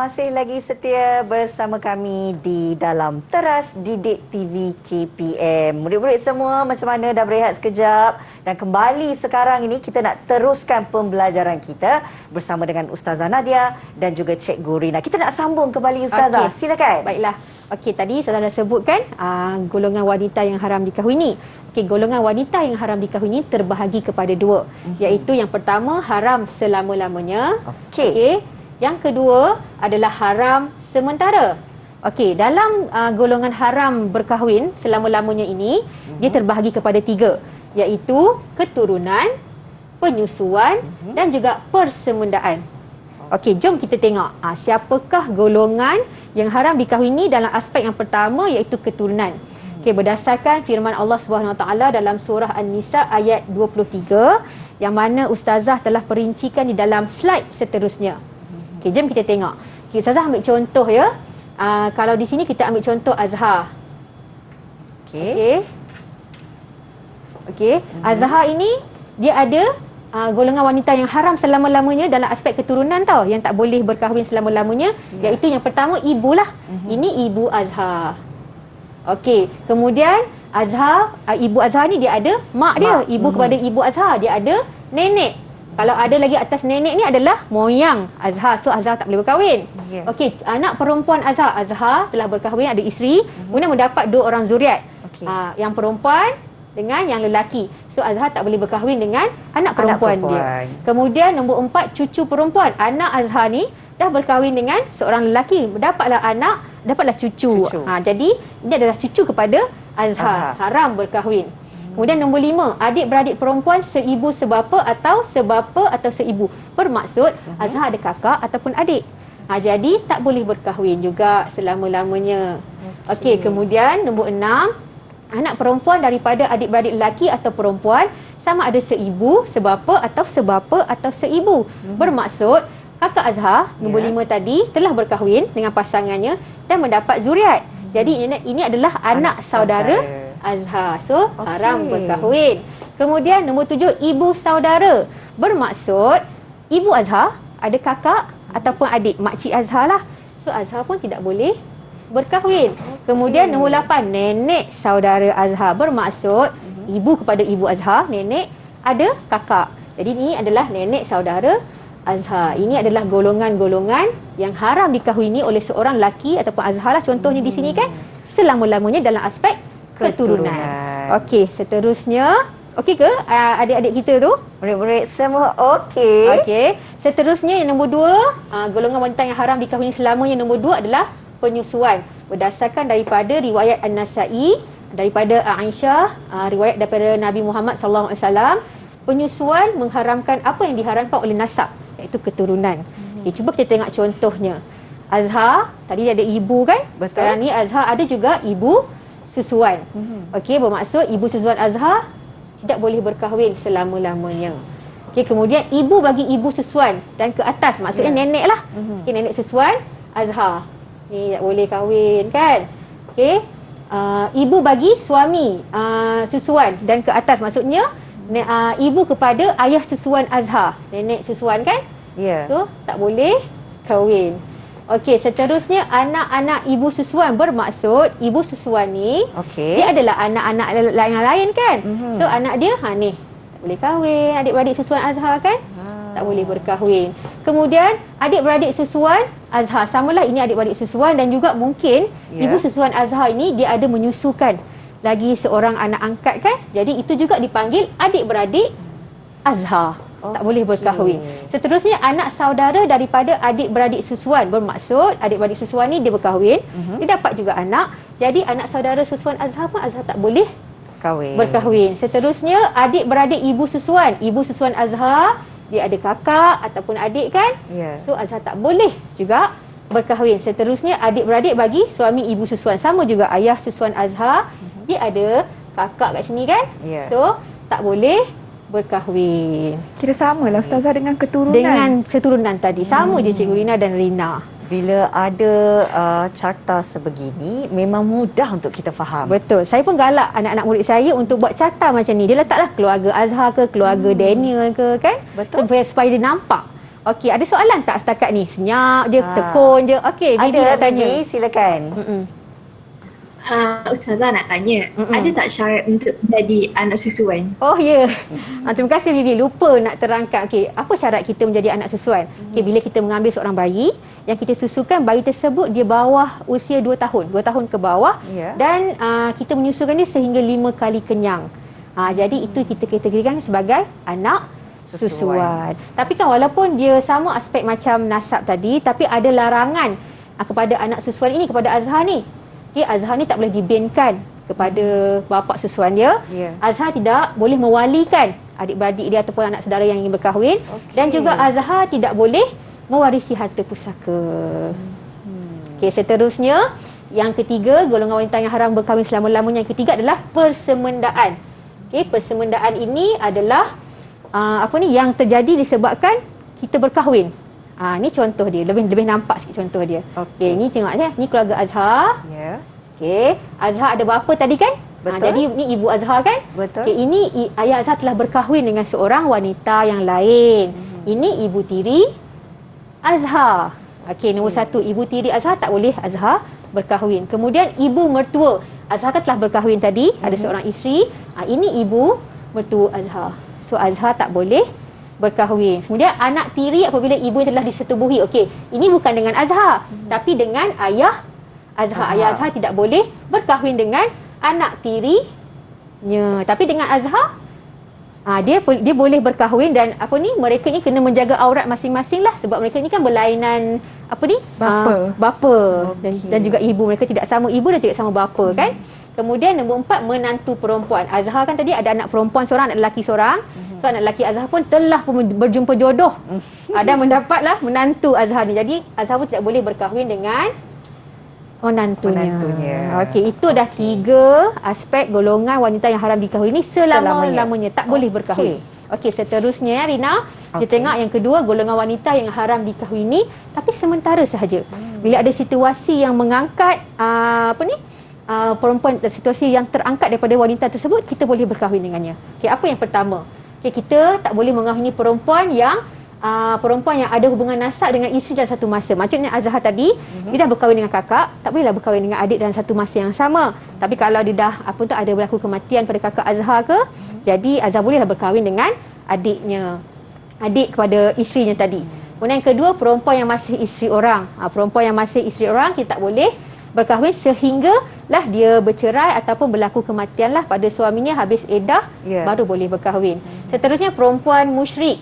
masih lagi setia bersama kami di dalam Teras Didik TV KPM. Murid-murid semua macam mana, dah berehat sekejap? Dan kembali sekarang ini kita nak teruskan pembelajaran kita bersama dengan Ustazah Nadia dan juga Cikgu Rina. Kita nak sambung kembali Ustazah. Okey. Silakan. Baiklah. Okey, tadi saya dah sebutkan golongan wanita yang haram dikahwini. Okey, golongan wanita yang haram dikahwini terbahagi kepada dua, iaitu yang pertama haram selama-lamanya. Okey. Yang kedua adalah haram sementara. Okey, dalam golongan haram berkahwin selama-lamanya ini, dia terbahagi kepada tiga, iaitu keturunan, penyusuan dan juga persemendaan. Okey, jom kita tengok siapakah golongan yang haram dikahwini dalam aspek yang pertama, iaitu keturunan. Okey, berdasarkan firman Allah Subhanahu Wa Taala dalam surah An-Nisa ayat 23, yang mana ustazah telah perincikan di dalam slide seterusnya. Okey, jom kita tengok. Okay, ustazah ambil contoh ya. Kalau di sini kita ambil contoh Azhar. Okey. Okey, Azhar ini dia ada golongan wanita yang haram selama-lamanya dalam aspek keturunan tau, yang tak boleh berkahwin selama-lamanya, iaitu yang pertama ibulah. Ini ibu Azhar. Okey, kemudian Azhar, ibu Azhar ni dia ada mak dia, ibu kepada ibu Azhar, dia ada nenek. Kalau ada lagi atas nenek ni adalah moyang Azhar. So Azhar tak boleh berkahwin. Okey, anak perempuan Azhar, Azhar telah berkahwin, ada isteri, kemudian mendapat 2 orang zuriat. Yang perempuan dengan yang lelaki. So Azhar tak boleh berkahwin dengan anak perempuan dia. Kemudian nombor 4, cucu perempuan. Anak Azhar ni dah berkahwin dengan seorang lelaki, dapatlah cucu. Jadi ini adalah cucu kepada Azhar. Haram berkahwin. Kemudian nombor 5, adik-beradik perempuan seibu sebapa atau sebapa atau seibu. Bermaksud Azhar ada kakak ataupun adik. Jadi tak boleh berkahwin juga selama-lamanya. Okey, kemudian nombor 6, anak perempuan daripada adik-beradik lelaki atau perempuan sama ada seibu, sebapa atau seibu. Bermaksud kakak Azhar, nombor 5 tadi, telah berkahwin dengan pasangannya dan mendapat zuriat. Jadi ini adalah anak saudara Azhar. So haram berkahwin. Kemudian nombor 7, ibu saudara. Bermaksud ibu Azhar ada kakak ataupun adik, makcik Azhar lah. So Azhar pun tidak boleh berkahwin. Kemudian nombor 8, nenek saudara Azhar. Bermaksud ibu kepada ibu Azhar, nenek ada kakak. Jadi ini adalah nenek saudara Azhar. Ini adalah golongan-golongan yang haram dikahwini oleh seorang lelaki ataupun Azhar lah contohnya di sini kan, selama-lamanya dalam aspek keturunan. Okey, seterusnya okey ke adik-adik kita tu? Murid-murid semua okey. Okey. Seterusnya yang nombor 2, golongan wanita yang haram dikahwini selamanya, nombor 2 adalah penyusuan. Berdasarkan daripada riwayat An-Nasa'i, daripada Aisyah, riwayat daripada Nabi Muhammad SAW, penyusuan mengharamkan apa yang diharamkan oleh nasab, iaitu keturunan. Okay, cuba kita tengok contohnya. Azhar, tadi ada ibu kan? Betul. Sekarang ni Azhar ada juga ibu susuan. Okey, bermaksud ibu susuan Azhar tidak boleh berkahwin selama-lamanya. Okey, kemudian ibu bagi ibu susuan dan ke atas, maksudnya nenek lah. Okey, nenek susuan Azhar. Ni tak boleh kahwin kan? Okey. Ibu bagi suami susuan dan ke atas, maksudnya ibu kepada ayah susuan Azhar, nenek susuan kan? So tak boleh kahwin. Okey, seterusnya anak-anak ibu susuan. Bermaksud ibu susuan ni dia adalah anak-anak yang lain kan? So anak dia ni tak boleh kahwin, adik-beradik susuan Azhar kan? Tak boleh berkahwin. Kemudian adik-beradik susuan Azhar, samalah ini adik-beradik susuan, dan juga mungkin ibu susuan Azhar ini dia ada menyusukan lagi seorang anak angkat kan? Jadi itu juga dipanggil adik-beradik Azhar. Tak boleh berkahwin. Seterusnya anak saudara daripada adik-beradik susuan. Bermaksud adik-beradik susuan ni dia berkahwin, dia dapat juga anak. Jadi anak saudara susuan Azhar pun Azhar tak boleh berkahwin. Seterusnya adik-beradik ibu susuan. Ibu susuan Azhar dia ada kakak ataupun adik kan? So Azhar tak boleh juga berkahwin. Seterusnya adik-beradik bagi suami ibu susuan. Sama juga ayah susuan Azhar, dia ada kakak kat sini kan? So tak boleh berkahwin. Kira samalah ustazah dengan keturunan. Dengan keturunan tadi. Sama je Cikgu Rina dan Rina. Bila ada carta sebegini, memang mudah untuk kita faham. Betul. Saya pun galak anak-anak murid saya untuk buat carta macam ni. Dia letaklah keluarga Azhar ke, keluarga Daniel ke kan? Betul. Supaya dia nampak. Okey, ada soalan tak setakat ni? Senyap je, tekun je. Okey, Bibi nak tanya. Bibi, silakan. Ustazah nak tanya, ada tak syarat untuk menjadi anak susuan? Oh ya. Terima kasih Bibi. Lupa nak terangkan. Okey, apa syarat kita menjadi anak susuan? Okey, bila kita mengambil seorang bayi yang kita susukan, bayi tersebut dia bawah usia 2 tahun. 2 tahun ke bawah. Dan kita menyusukan dia sehingga 5 kali kenyang. Jadi itu kita kategorikan sebagai anak susuan. Tapi kan walaupun dia sama aspek macam nasab tadi, tapi ada larangan kepada anak susuan ini, kepada Azhar ni. Okay, Azhar ni tak boleh dibinkan kepada bapa susuan dia. Azhar tidak boleh mewalikan adik-beradik dia ataupun anak saudara yang ingin berkahwin. Dan juga Azhar tidak boleh mewarisi harta pusaka. Okey, seterusnya yang ketiga, golongan wanita yang haram berkahwin selama-lamanya. Yang ketiga adalah persemendaan. Okey, persemendaan ini adalah yang terjadi disebabkan kita berkahwin. Ni contoh dia, lebih nampak sikit contoh dia. Okey, ni tengok je, ni keluarga Azhar. Okey, Azhar ada bapa tadi kan? Jadi ni ibu Azhar kan? Okey, ini ayah Azhar telah berkahwin dengan seorang wanita yang lain. Ini ibu tiri Azhar. Okey, nombor 1, ibu tiri Azhar tak boleh Azhar berkahwin. Kemudian ibu mertua Azhar kan telah berkahwin tadi, ada seorang isteri. Ini ibu mertua Azhar. So Azhar tak boleh berkahwin. Kemudian anak tiri apabila ibu telah disetubuhi. Okey, ini bukan dengan Azhar, tapi dengan ayah Azhar. Ayah Azhar tidak boleh berkahwin dengan anak tirinya. Tapi dengan Azhar, dia boleh berkahwin dan mereka ni kena menjaga aurat masing-masing lah, sebab mereka ni kan berlainan bapa dan juga ibu. Mereka tidak sama ibu dan tidak sama bapa kan. Kemudian nombor 4, menantu perempuan. Azhar kan tadi ada anak perempuan seorang, anak lelaki seorang. So anak lelaki Azhar pun telah berjumpa jodoh dan mendapatlah menantu Azhar ni. Jadi Azhar pun tidak boleh berkahwin dengan menantunya. Okey, itu dah 3 aspek golongan wanita yang haram dikahwini selama-lamanya. Tak boleh berkahwin. Okey, seterusnya Rina, kita tengok yang kedua, golongan wanita yang haram dikahwini tapi sementara sahaja. Bila ada situasi yang mengangkat perempuan, situasi yang terangkat daripada wanita tersebut, kita boleh berkahwin dengannya. Okey, apa yang pertama? Okey, kita tak boleh mengahwini perempuan yang ada hubungan nasab dengan isteri dalam satu masa. Maksudnya Azhar tadi, dia dah berkahwin dengan kakak, tak bolehlah berkahwin dengan adik dalam satu masa yang sama. Tapi kalau dia dah ada berlaku kematian pada kakak Azhar ke, jadi Azhar bolehlah berkahwin dengan adiknya, adik kepada isterinya tadi. Kemudian yang kedua, perempuan yang masih isteri orang. Perempuan yang masih isteri orang, kita tak boleh berkahwin sehinggalah dia bercerai ataupun berlaku kematian lah pada suaminya, habis iddah baru boleh berkahwin. Seterusnya perempuan musyrik,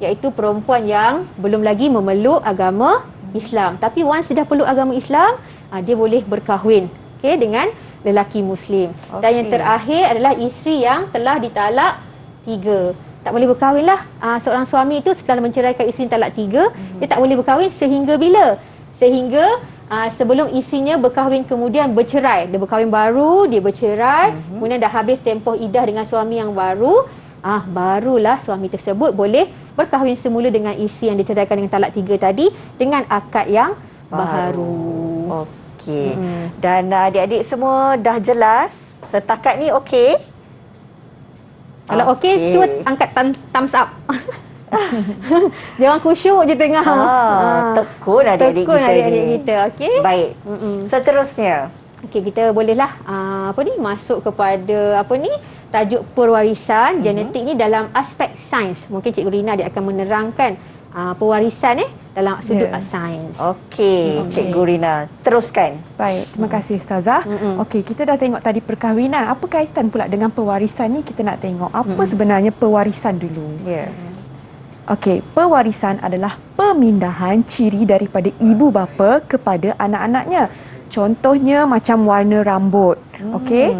iaitu perempuan yang belum lagi memeluk agama Islam. Tapi once dia dah peluk agama Islam, dia boleh berkahwin dengan lelaki Muslim. Dan yang terakhir adalah isteri yang telah ditalak 3. Tak boleh berkahwin lah. Seorang suami itu setelah menceraikan isteri talak 3, dia tak boleh berkahwin sehingga bila? Sehingga sebelum isterinya berkahwin kemudian bercerai. Dia berkahwin baru, dia bercerai, kemudian dah habis tempoh iddah dengan suami yang baru, barulah suami tersebut boleh berkahwin semula dengan isteri yang diceraikan dengan talak 3 tadi dengan akad yang baru. Okey. Dan adik-adik semua dah jelas setakat ni okey? Kalau okey, cuba angkat thumbs up. Jangan khusyuk je tengah. Tekun adik-adik kita ni. Okey. Baik. Seterusnya. Okey, kita bolehlah masuk kepada tajuk pewarisan genetik ni dalam aspek sains. Mungkin Cikgu Rina dia akan menerangkan pewarisan dalam sudut sains. Okey, Cikgu Rina, teruskan. Baik, terima kasih Ustazah. Okey, kita dah tengok tadi perkahwinan. Apa kaitan pula dengan pewarisan ni? Kita nak tengok apa sebenarnya pewarisan dulu. Okey, pewarisan adalah pemindahan ciri daripada ibu bapa kepada anak-anaknya. Contohnya macam warna rambut, okey,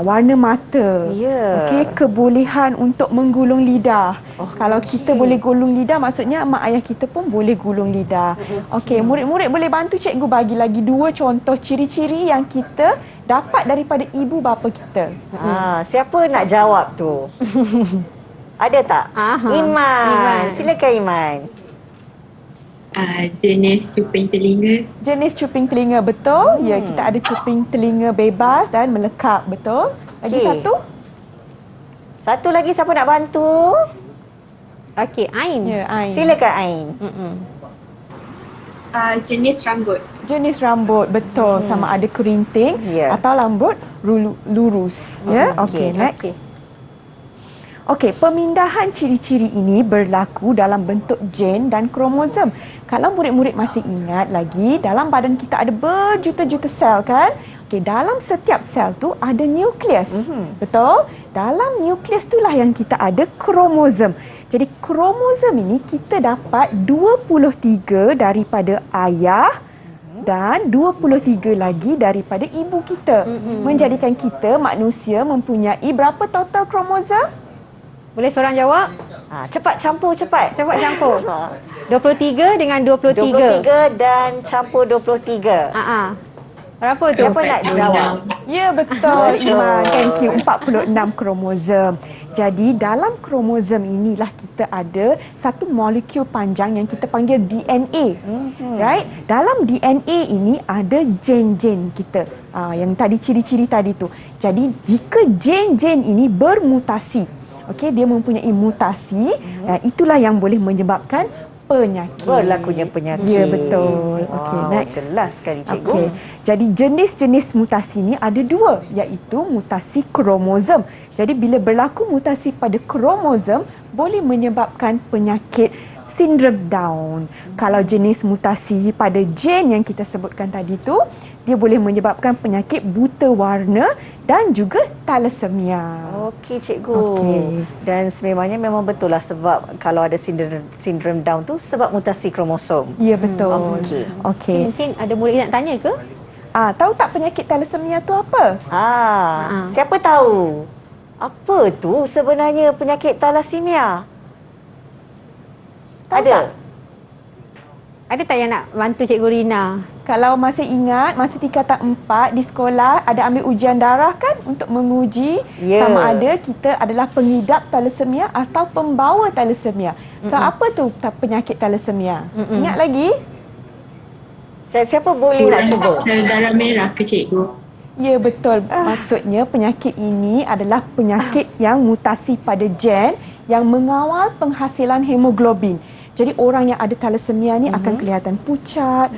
warna mata, okey, kebolehan untuk menggulung lidah. Kalau kita boleh gulung lidah, maksudnya mak ayah kita pun boleh gulung lidah. Okey, murid-murid boleh bantu cikgu bagi lagi 2 contoh ciri-ciri yang kita dapat daripada ibu bapa kita. Siapa nak jawab tu? Ada tak? Iman. Silakan Iman. Jenis cuping telinga. Jenis cuping telinga, betul. Ya, kita ada cuping telinga bebas dan melekat, betul. Lagi satu? Satu lagi, siapa nak bantu? Okey, Ain. Ya, Ain. Silakan Ain. Jenis rambut. Jenis rambut, betul. Sama ada kerinting atau rambut lurus. Ya, okey, next. Okey, pemindahan ciri-ciri ini berlaku dalam bentuk gen dan kromosom. Kalau murid-murid masih ingat lagi, dalam badan kita ada berjuta-juta sel kan? Okey, dalam setiap sel tu ada nukleus. Betul? Dalam nukleus itulah yang kita ada kromosom. Jadi kromosom ini kita dapat 23 daripada ayah dan 23 lagi daripada ibu kita. Menjadikan kita manusia mempunyai berapa total kromosom? Boleh seorang jawab? Cepat campur, cepat. Cepat campur. 23 dengan 23. 23 dan campur 23. Berapa tu? Siapa nak jawab? Ya, betul Iman. Thank you. 46 kromosom. Jadi dalam kromosom inilah kita ada satu molekul panjang yang kita panggil DNA. Right? Dalam DNA ini ada gen-gen kita. Yang tadi ciri-ciri tadi tu. Jadi jika gen-gen ini bermutasi, okey, dia mempunyai mutasi, itulah yang boleh menyebabkan penyakit. Berlakunya penyakit. Ya, betul. Okey, next. Jelas sekali cikgu. Okey. Jadi jenis-jenis mutasi ni ada dua, iaitu mutasi kromosom. Jadi bila berlaku mutasi pada kromosom boleh menyebabkan penyakit sindrom Down. Kalau jenis mutasi pada gen yang kita sebutkan tadi tu, dia boleh menyebabkan penyakit buta warna dan juga thalassemia. Okey cikgu. Dan sememangnya memang betul lah sebab kalau ada sindrom Down tu sebab mutasi kromosom. Ya, betul. Okey. Mungkin ada murid nak tanya ke? Tahu tak penyakit thalassemia tu apa? Siapa tahu? Apa tu sebenarnya penyakit thalassemia? Ada? Ada tak yang nak bantu Cikgu Rina? Kalau masih ingat, masa tingkatan 4 di sekolah ada ambil ujian darah kan untuk menguji sama ada kita adalah pengidap thalassemia atau pembawa thalassemia. So apa tu penyakit thalassemia? Ingat lagi? Siapa boleh nak cuba? Sel darah merah ke cikgu? Ya, betul. Maksudnya penyakit ini adalah penyakit yang mutasi pada gen yang mengawal penghasilan hemoglobin. Jadi orang yang ada thalassemia ni akan kelihatan pucat,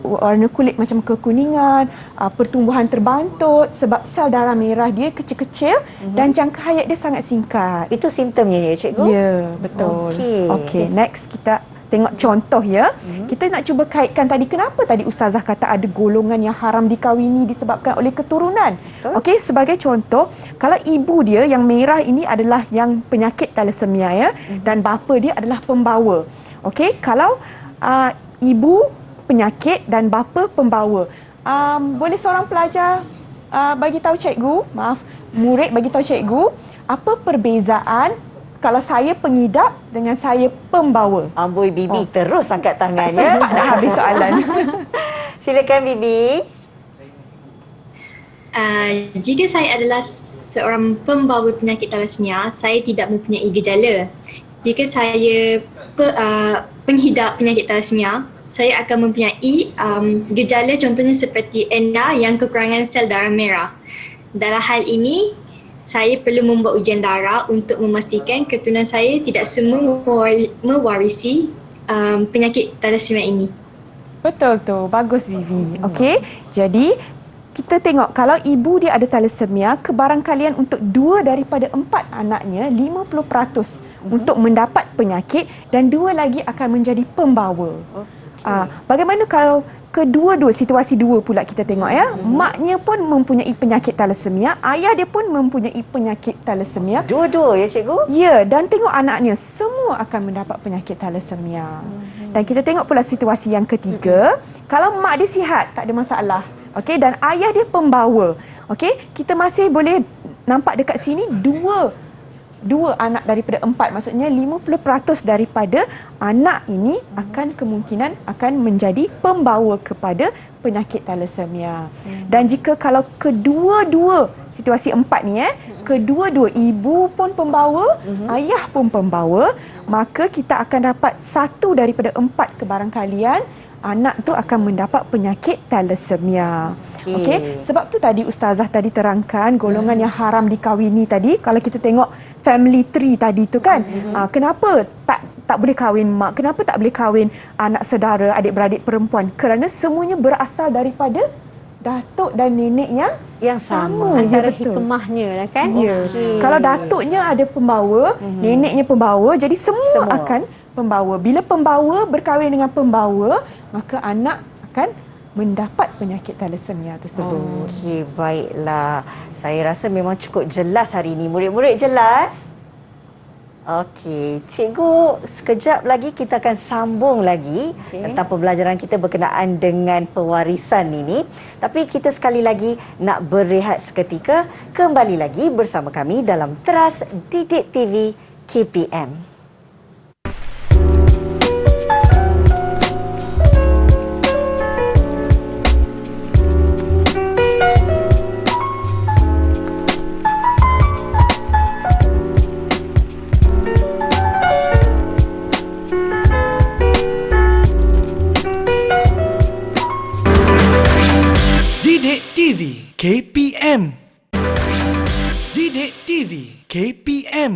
warna kulit macam kekuningan, pertumbuhan terbantut sebab sel darah merah dia kecil-kecil dan jangka hayat dia sangat singkat. Itu simptomnya ya cikgu? Ya, betul. Okey, next kita tengok contoh ya. Kita nak cuba kaitkan tadi kenapa tadi ustazah kata ada golongan yang haram dikahwini disebabkan oleh keturunan. Okey, sebagai contoh, kalau ibu dia yang merah ini adalah yang penyakit thalassemia ya dan bapa dia adalah pembawa. Okey, kalau ibu penyakit dan bapa pembawa. Boleh seorang pelajar bagi tahu cikgu, murid bagi tahu cikgu apa perbezaan kalau saya pengidap dengan saya pembawa? Amboi Bibi terus angkat tangannya. Tak nak habis soalan. Silakan Bibi. Jika saya adalah seorang pembawa penyakit thalassemia, saya tidak mempunyai gejala. Jika saya penghidap penyakit thalassemia, saya akan mempunyai gejala contohnya seperti enda yang kekurangan sel darah merah. Dalam hal ini, saya perlu membuat ujian darah untuk memastikan keturunan saya tidak semua mewarisi penyakit thalassemia ini. Betul tu. Bagus Vivi. Okey. Jadi kita tengok kalau ibu dia ada thalassemia, kebarangkalian untuk 2 daripada 4 anaknya 50% untuk mendapat penyakit dan 2 lagi akan menjadi pembawa. Bagaimana kalau kedua-dua, situasi dua pula kita tengok ya. Maknya pun mempunyai penyakit thalassemia, ayah dia pun mempunyai penyakit thalassemia. Dua-dua ya cikgu? Ya, dan tengok anaknya semua akan mendapat penyakit thalassemia. Dan kita tengok pula situasi yang ketiga, kalau mak dia sihat, tak ada masalah. Okey, dan ayah dia pembawa. Okey, kita masih boleh nampak dekat sini dua anak daripada 4, maksudnya 50% daripada anak ini akan kemungkinan akan menjadi pembawa kepada penyakit thalassemia. Dan jika kalau kedua-dua situasi 4 ni kedua-dua ibu pun pembawa, ayah pun pembawa, maka kita akan dapat 1 daripada 4 kebarangkalian anak tu akan mendapat penyakit thalassemia. Okey, sebab tu tadi ustazah tadi terangkan golongan yang haram dikahwini tadi, kalau kita tengok family tree tadi tu kan, kenapa tak boleh kahwin mak, kenapa tak boleh kahwin anak saudara, adik-beradik perempuan? Kerana semuanya berasal daripada datuk dan nenek yang sama. Antara betul. hikmahnya lah kan. Ya. Kalau datuknya ada pembawa, neneknya pembawa, jadi semua akan pembawa. Bila pembawa berkahwin dengan pembawa, maka anak akan mendapat penyakit thalassemia tersebut. Okey, baiklah. Saya rasa memang cukup jelas hari ini. Murid-murid jelas? Okey, cikgu sekejap lagi kita akan sambung lagi tentang pembelajaran kita berkenaan dengan pewarisan ini. Tapi kita sekali lagi nak berehat seketika. Kembali lagi bersama kami dalam Teras Didik TV KPM. Didik TV KPM. Didik TV KPM.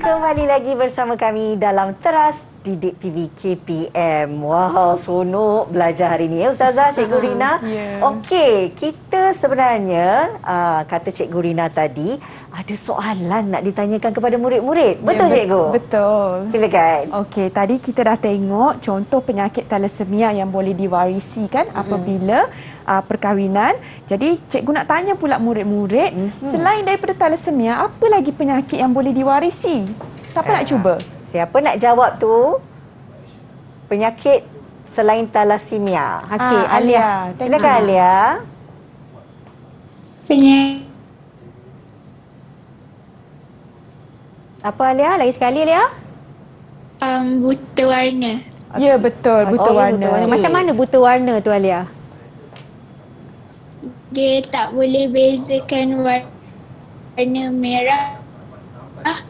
Kembali lagi bersama kami dalam Teras Didik TV KPM. Wow, seronok belajar hari ini ya Ustazah, Cikgu Rina. Okey, kita sebenarnya kata Cikgu Rina tadi ada soalan nak ditanyakan kepada murid-murid. Betul Cikgu? Betul. Silakan. Okey, tadi kita dah tengok contoh penyakit thalassemia yang boleh diwarisi kan apabila perkahwinan. Jadi cikgu nak tanya pula murid-murid, selain daripada thalassemia, apa lagi penyakit yang boleh diwarisi? Siapa nak cuba? Siapa nak jawab tu? Penyakit selain thalassemia. Okey, Alia. Silakan Alia. Apa Alia? Lagi sekali Alia. Buta warna. Ya, betul. Buta warna. Macam mana buta warna tu Alia? Dia tak boleh bezakan warna merah,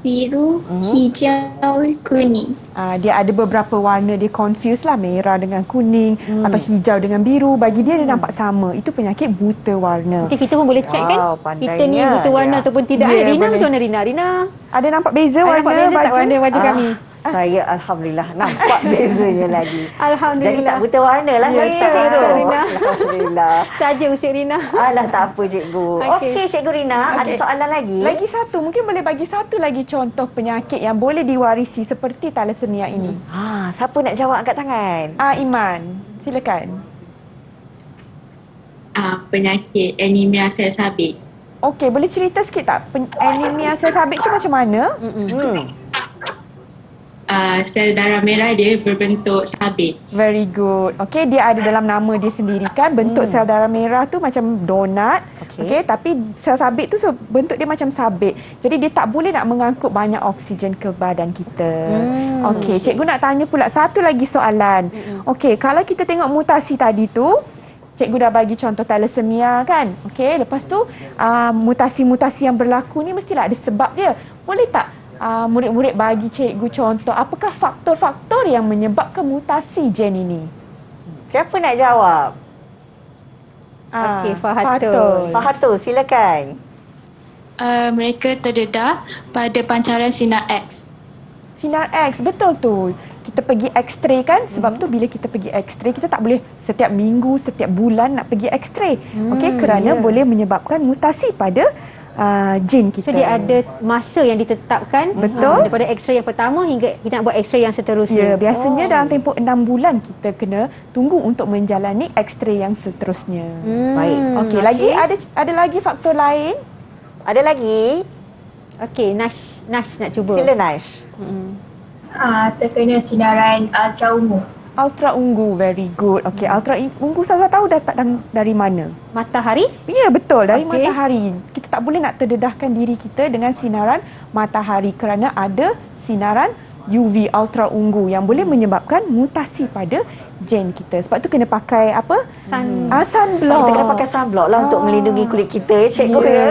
biru, hijau, kuning. Dia ada beberapa warna, dia confuse lah, merah dengan kuning atau hijau dengan biru. Bagi dia nampak sama. Itu penyakit buta warna. Okay, kita pun boleh check kan kita ni buta warna ataupun tidak. Rina macam mana Rina? Ada nampak beza warna nampak beza tak warna baju kami? Saya Alhamdulillah nampak bezanya lagi. Alhamdulillah. Jadi tak buta warna lah saya Cikgu. Alhamdulillah. Saja Usik Rina. Alah tak apa Cikgu. Okey Cikgu Rina, ada soalan lagi? Lagi satu, mungkin boleh bagi satu lagi contoh penyakit yang boleh diwarisi seperti thalassemia ini. Siapa nak jawab angkat tangan? Iman, silakan. Penyakit anemia sel sabit. Okey, boleh cerita sikit tak anemia sel sabit tu macam mana? Sel darah merah dia berbentuk sabit. Very good. Okey, dia ada dalam nama dia sendiri kan. Bentuk sel darah merah tu macam donat. Okey, tapi sel sabit tu bentuk dia macam sabit. Jadi dia tak boleh nak mengangkut banyak oksigen ke badan kita. Okey, cikgu nak tanya pula satu lagi soalan. Okey, kalau kita tengok mutasi tadi tu, cikgu dah bagi contoh thalassemia kan. Okey, lepas tu mutasi-mutasi yang berlaku ni mestilah ada sebab dia. Boleh tak murid-murid bagi cikgu contoh apakah faktor-faktor yang menyebabkan mutasi gen ini? Siapa nak jawab? Okey, Fahatul. Fahatul, silakan. Mereka terdedah pada pancaran sinar X. Sinar X, betul tu. Kita pergi X-ray kan, sebab tu bila kita pergi X-ray kita tak boleh setiap minggu, setiap bulan nak pergi X-ray. Okey, kerana boleh menyebabkan mutasi pada gen kita. So dia ada masa yang ditetapkan. Betul. Daripada X-ray yang pertama hingga kita nak buat X-ray yang seterusnya. Ya, biasanya dalam tempoh 6 bulan kita kena tunggu untuk menjalani X-ray yang seterusnya. Baik. Okey, lagi ada lagi faktor lain? Ada lagi? Okey, Nash nak cuba. Sila Nash. Terkena sinaran ultraungu. Ultraungu, very good. Okey, ultraungu Ustazah tahu dari mana? Matahari? Ya, betul, dari matahari. Kita tak boleh nak terdedahkan diri kita dengan sinaran matahari kerana ada sinaran UV ultra ungu yang boleh menyebabkan mutasi pada gen kita. Sebab tu kena pakai apa? Sunblock. Kita kena pakai sunblock lah untuk melindungi kulit kita cikgu ya.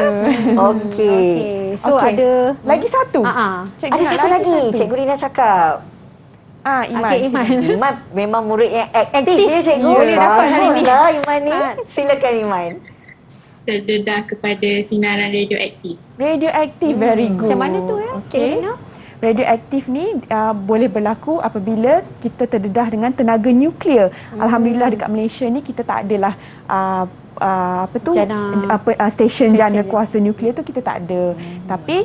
Okey. So ada lagi satu. Ada satu lagi. Cikgu Rina cakap. Iman. Iman memang murid yang aktif ya cikgu. Boleh dapat hari ni. Baguslah Iman ni. Silakan Iman. Terdedah kepada sinaran radioaktif. Radioaktif, very good. Macam mana tu ya? Okay. Radioaktif ni boleh berlaku apabila kita terdedah dengan tenaga nuklear. Alhamdulillah dekat Malaysia ni kita tak adalah stesen jana kuasa nuklear tu kita tak ada. Tapi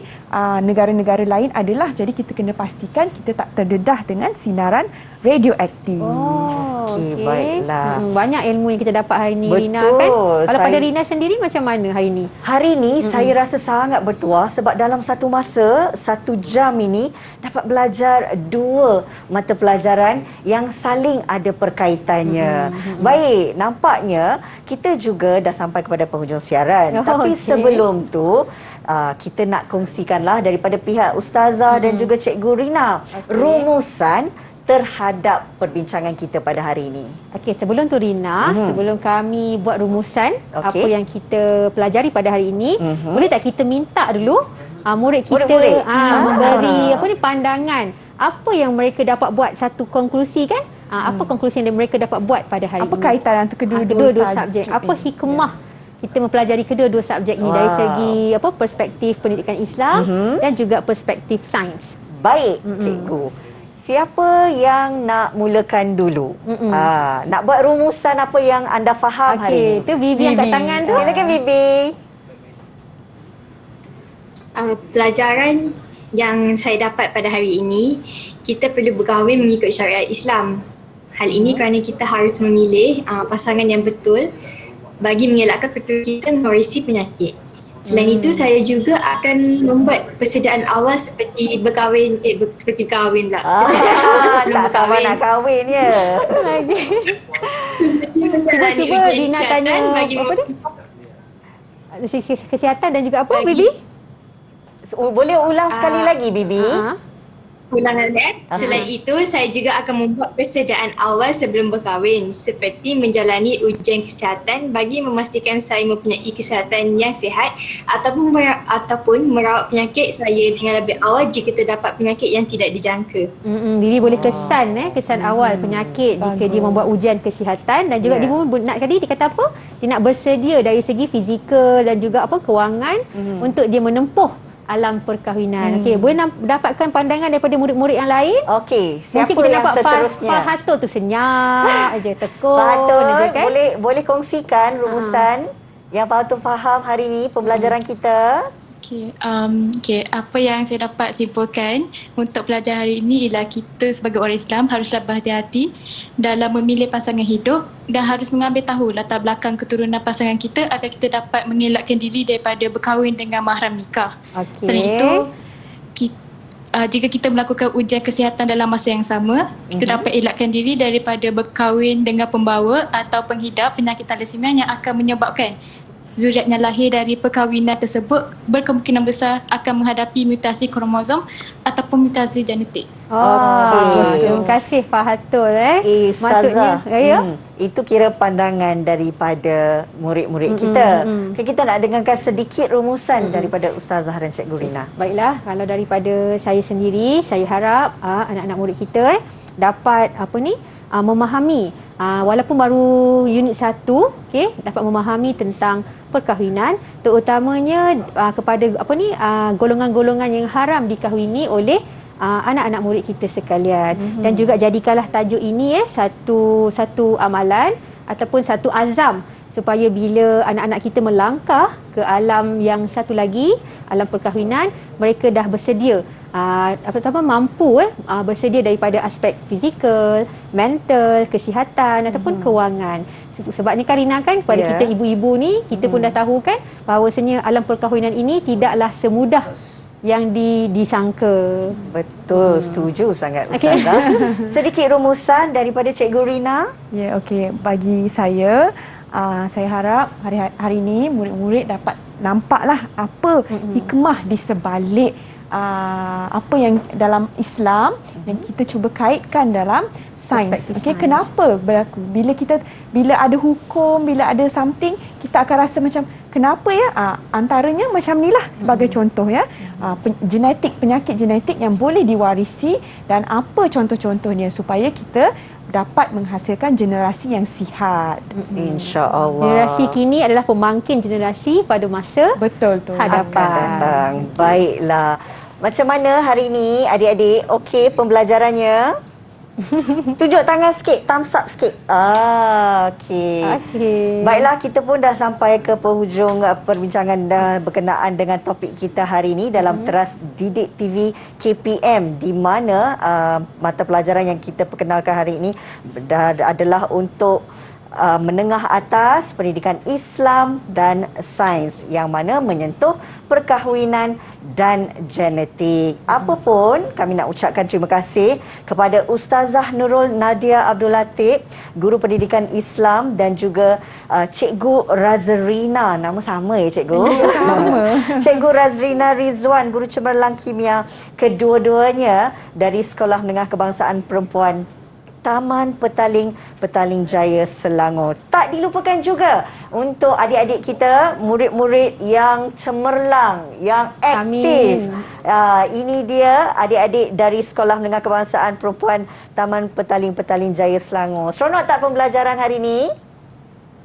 negara-negara lain adalah, jadi kita kena pastikan kita tak terdedah dengan sinaran radioaktif. Okey, baiklah. Banyak ilmu yang kita dapat hari ni, Betul. Rina kan. Kalau pada Rina sendiri macam mana hari ni? Hari ni saya rasa sangat bertuah sebab dalam satu masa, 1 jam ini dapat belajar 2 mata pelajaran yang saling ada perkaitannya. Baik, nampaknya kita juga dah sampai kepada penghujung siaran. Tapi sebelum tu, kita nak kongsikanlah daripada pihak Ustazah dan juga Cikgu Rina rumusan terhadap perbincangan kita pada hari ini. Okey, sebelum tu Rina, sebelum kami buat rumusan apa yang kita pelajari pada hari ini, boleh tak kita minta dulu murid kita memberi pandangan apa yang mereka dapat buat, satu konklusi kan? Apa konklusi yang mereka dapat buat pada hari ini? Apa kaitan antara kedua-dua subjek? Apa hikmah kita mempelajari kedua-dua subjek ni dari segi perspektif pendidikan Islam dan juga perspektif sains. Baik, cikgu. Siapa yang nak mulakan dulu? Nak buat rumusan apa yang anda faham hari ini? Itu Bibi angkat tangan tu. Silakan Bibi. Pelajaran yang saya dapat pada hari ini, kita perlu berkahwin mengikut syariat Islam. Hal ini kerana kita harus memilih pasangan yang betul bagi mengelakkan keturunan kita mewarisi penyakit. Selain itu, saya juga akan membuat persediaan awal seperti berkahwin, seperti berkahwin pula. Persediaan awal sebelum berkahwin. Nak kahwin ya. Cuba Dina tanya apa dia? Kesihatan dan juga apa, Bibi? Boleh ulang sekali lagi, Bibi? Ulangan Selain itu, saya juga akan membuat persediaan awal sebelum berkahwin seperti menjalani ujian kesihatan bagi memastikan saya mempunyai kesihatan yang sihat ataupun merawat penyakit saya dengan lebih awal jika terdapat penyakit yang tidak dijangka. Bibi boleh kesan awal penyakit jika dia membuat ujian kesihatan dan juga dia pun nak tadi dia kata apa? Dia nak bersedia dari segi fizikal dan juga kewangan untuk dia menempuh alam perkahwinan. Okey, boleh dapatkan pandangan daripada murid-murid yang lain? Okey, siapa mungkin kita yang dapat seterusnya? Pak Hatul tu senyap aja, tekun. Pak Hatul, kan? boleh kongsikan rumusan yang Pak Hatul faham hari ini pembelajaran kita? Okey, apa yang saya dapat simpulkan untuk pelajaran hari ini ialah kita sebagai orang Islam haruslah berhati-hati dalam memilih pasangan hidup dan harus mengambil tahu latar belakang keturunan pasangan kita agar kita dapat mengelakkan diri daripada berkahwin dengan mahram nikah. Selain itu, jika kita melakukan ujian kesihatan dalam masa yang sama, kita dapat elakkan diri daripada berkahwin dengan pembawa atau penghidap penyakit thalassemia yang akan menyebabkan zuriatnya lahir dari perkahwinan tersebut berkemungkinan besar akan menghadapi mutasi kromosom ataupun mutasi genetik. Terima kasih Pak Hatul. Ustazah, itu kira pandangan daripada murid-murid kita. Kita nak dengarkan sedikit rumusan daripada Ustazah dan Cikgu Rina. Baiklah, kalau daripada saya sendiri, saya harap anak-anak murid kita dapat memahami walaupun baru unit 1, dapat memahami tentang perkahwinan, terutamanya kepada golongan-golongan yang haram dikahwini oleh anak-anak murid kita sekalian. Dan juga jadikanlah tajuk ini satu amalan ataupun satu azam supaya bila anak-anak kita melangkah ke alam yang satu lagi, alam perkahwinan, mereka dah bersedia mampu bersedia daripada aspek fizikal, mental, kesihatan ataupun kewangan. Sebabnya Karina kan kepada kita ibu-ibu ni, kita pun dah tahu kan bahawasanya alam perkahwinan ini tidaklah semudah yang disangka. Betul, setuju sangat Ustazah. Sedikit rumusan daripada Cikgu Rina. Bagi saya harap hari ini murid-murid dapat nampaklah apa hikmah di sebalik apa yang dalam Islam yang kita cuba kaitkan dalam sains. Okey, kenapa berlaku? Bila ada hukum, bila ada something, kita akan rasa macam kenapa ya? Antaranya macam inilah sebagai contoh ya. Penyakit genetik yang boleh diwarisi dan apa contoh-contohnya supaya kita dapat menghasilkan generasi yang sihat. InsyaAllah. Generasi kini adalah pemangkin generasi pada masa hadapan. Akan datang. Baiklah. Macam mana hari ini adik-adik? Okey pembelajarannya? Tunjuk tangan sikit, thumbs up sikit. Okey. Baiklah, kita pun dah sampai ke penghujung perbincangan berkenaan dengan topik kita hari ini dalam Teras Didik TV KPM, di mana mata pelajaran yang kita perkenalkan hari ini adalah untuk menengah atas, pendidikan Islam dan sains, yang mana menyentuh perkahwinan dan genetik. Apapun, kami nak ucapkan terima kasih kepada Ustazah Nurul Nadia Abdul Latif, Guru Pendidikan Islam, dan juga Cikgu Razrina. Nama sama ya Cikgu? Sama. Cikgu Razrina Rizwan, Guru Cemerlang Kimia. Kedua-duanya dari Sekolah Menengah Kebangsaan Perempuan Taman Petaling, Petaling Jaya, Selangor. Tak dilupakan juga untuk adik-adik kita, murid-murid yang cemerlang, yang aktif. Ini dia adik-adik dari Sekolah Menengah Kebangsaan Perempuan Taman Petaling, Petaling Jaya, Selangor. Seronok tak pembelajaran hari ini?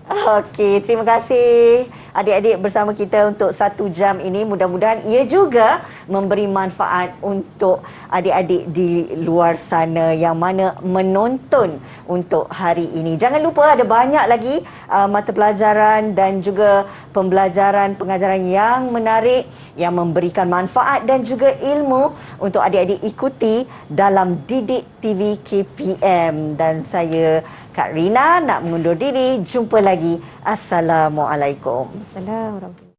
Okey, terima kasih adik-adik bersama kita untuk 1 jam ini. Mudah-mudahan ia juga memberi manfaat untuk adik-adik di luar sana yang mana menonton untuk hari ini. Jangan lupa ada banyak lagi mata pelajaran dan juga pengajaran yang menarik yang memberikan manfaat dan juga ilmu untuk adik-adik ikuti dalam Didik TV KPM. Dan saya Kak Rina nak mengundur diri. Jumpa lagi. Assalamualaikum. Assalamualaikum.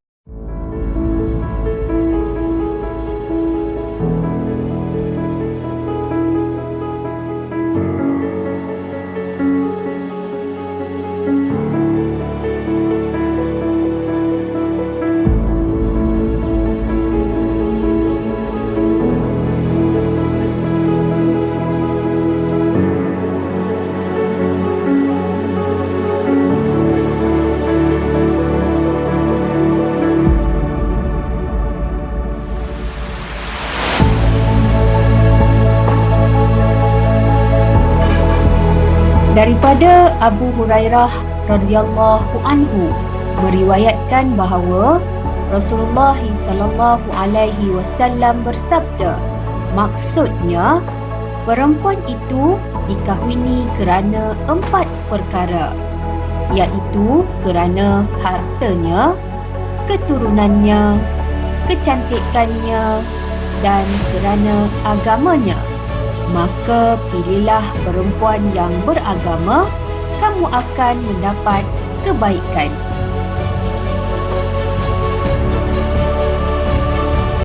Daripada Abu Hurairah radhiyallahu anhu meriwayatkan bahawa Rasulullah sallallahu alaihi wasallam bersabda, maksudnya perempuan itu dikahwini kerana 4 perkara, iaitu kerana hartanya, keturunannya, kecantikannya dan kerana agamanya. Maka pilihlah perempuan yang beragama, kamu akan mendapat kebaikan.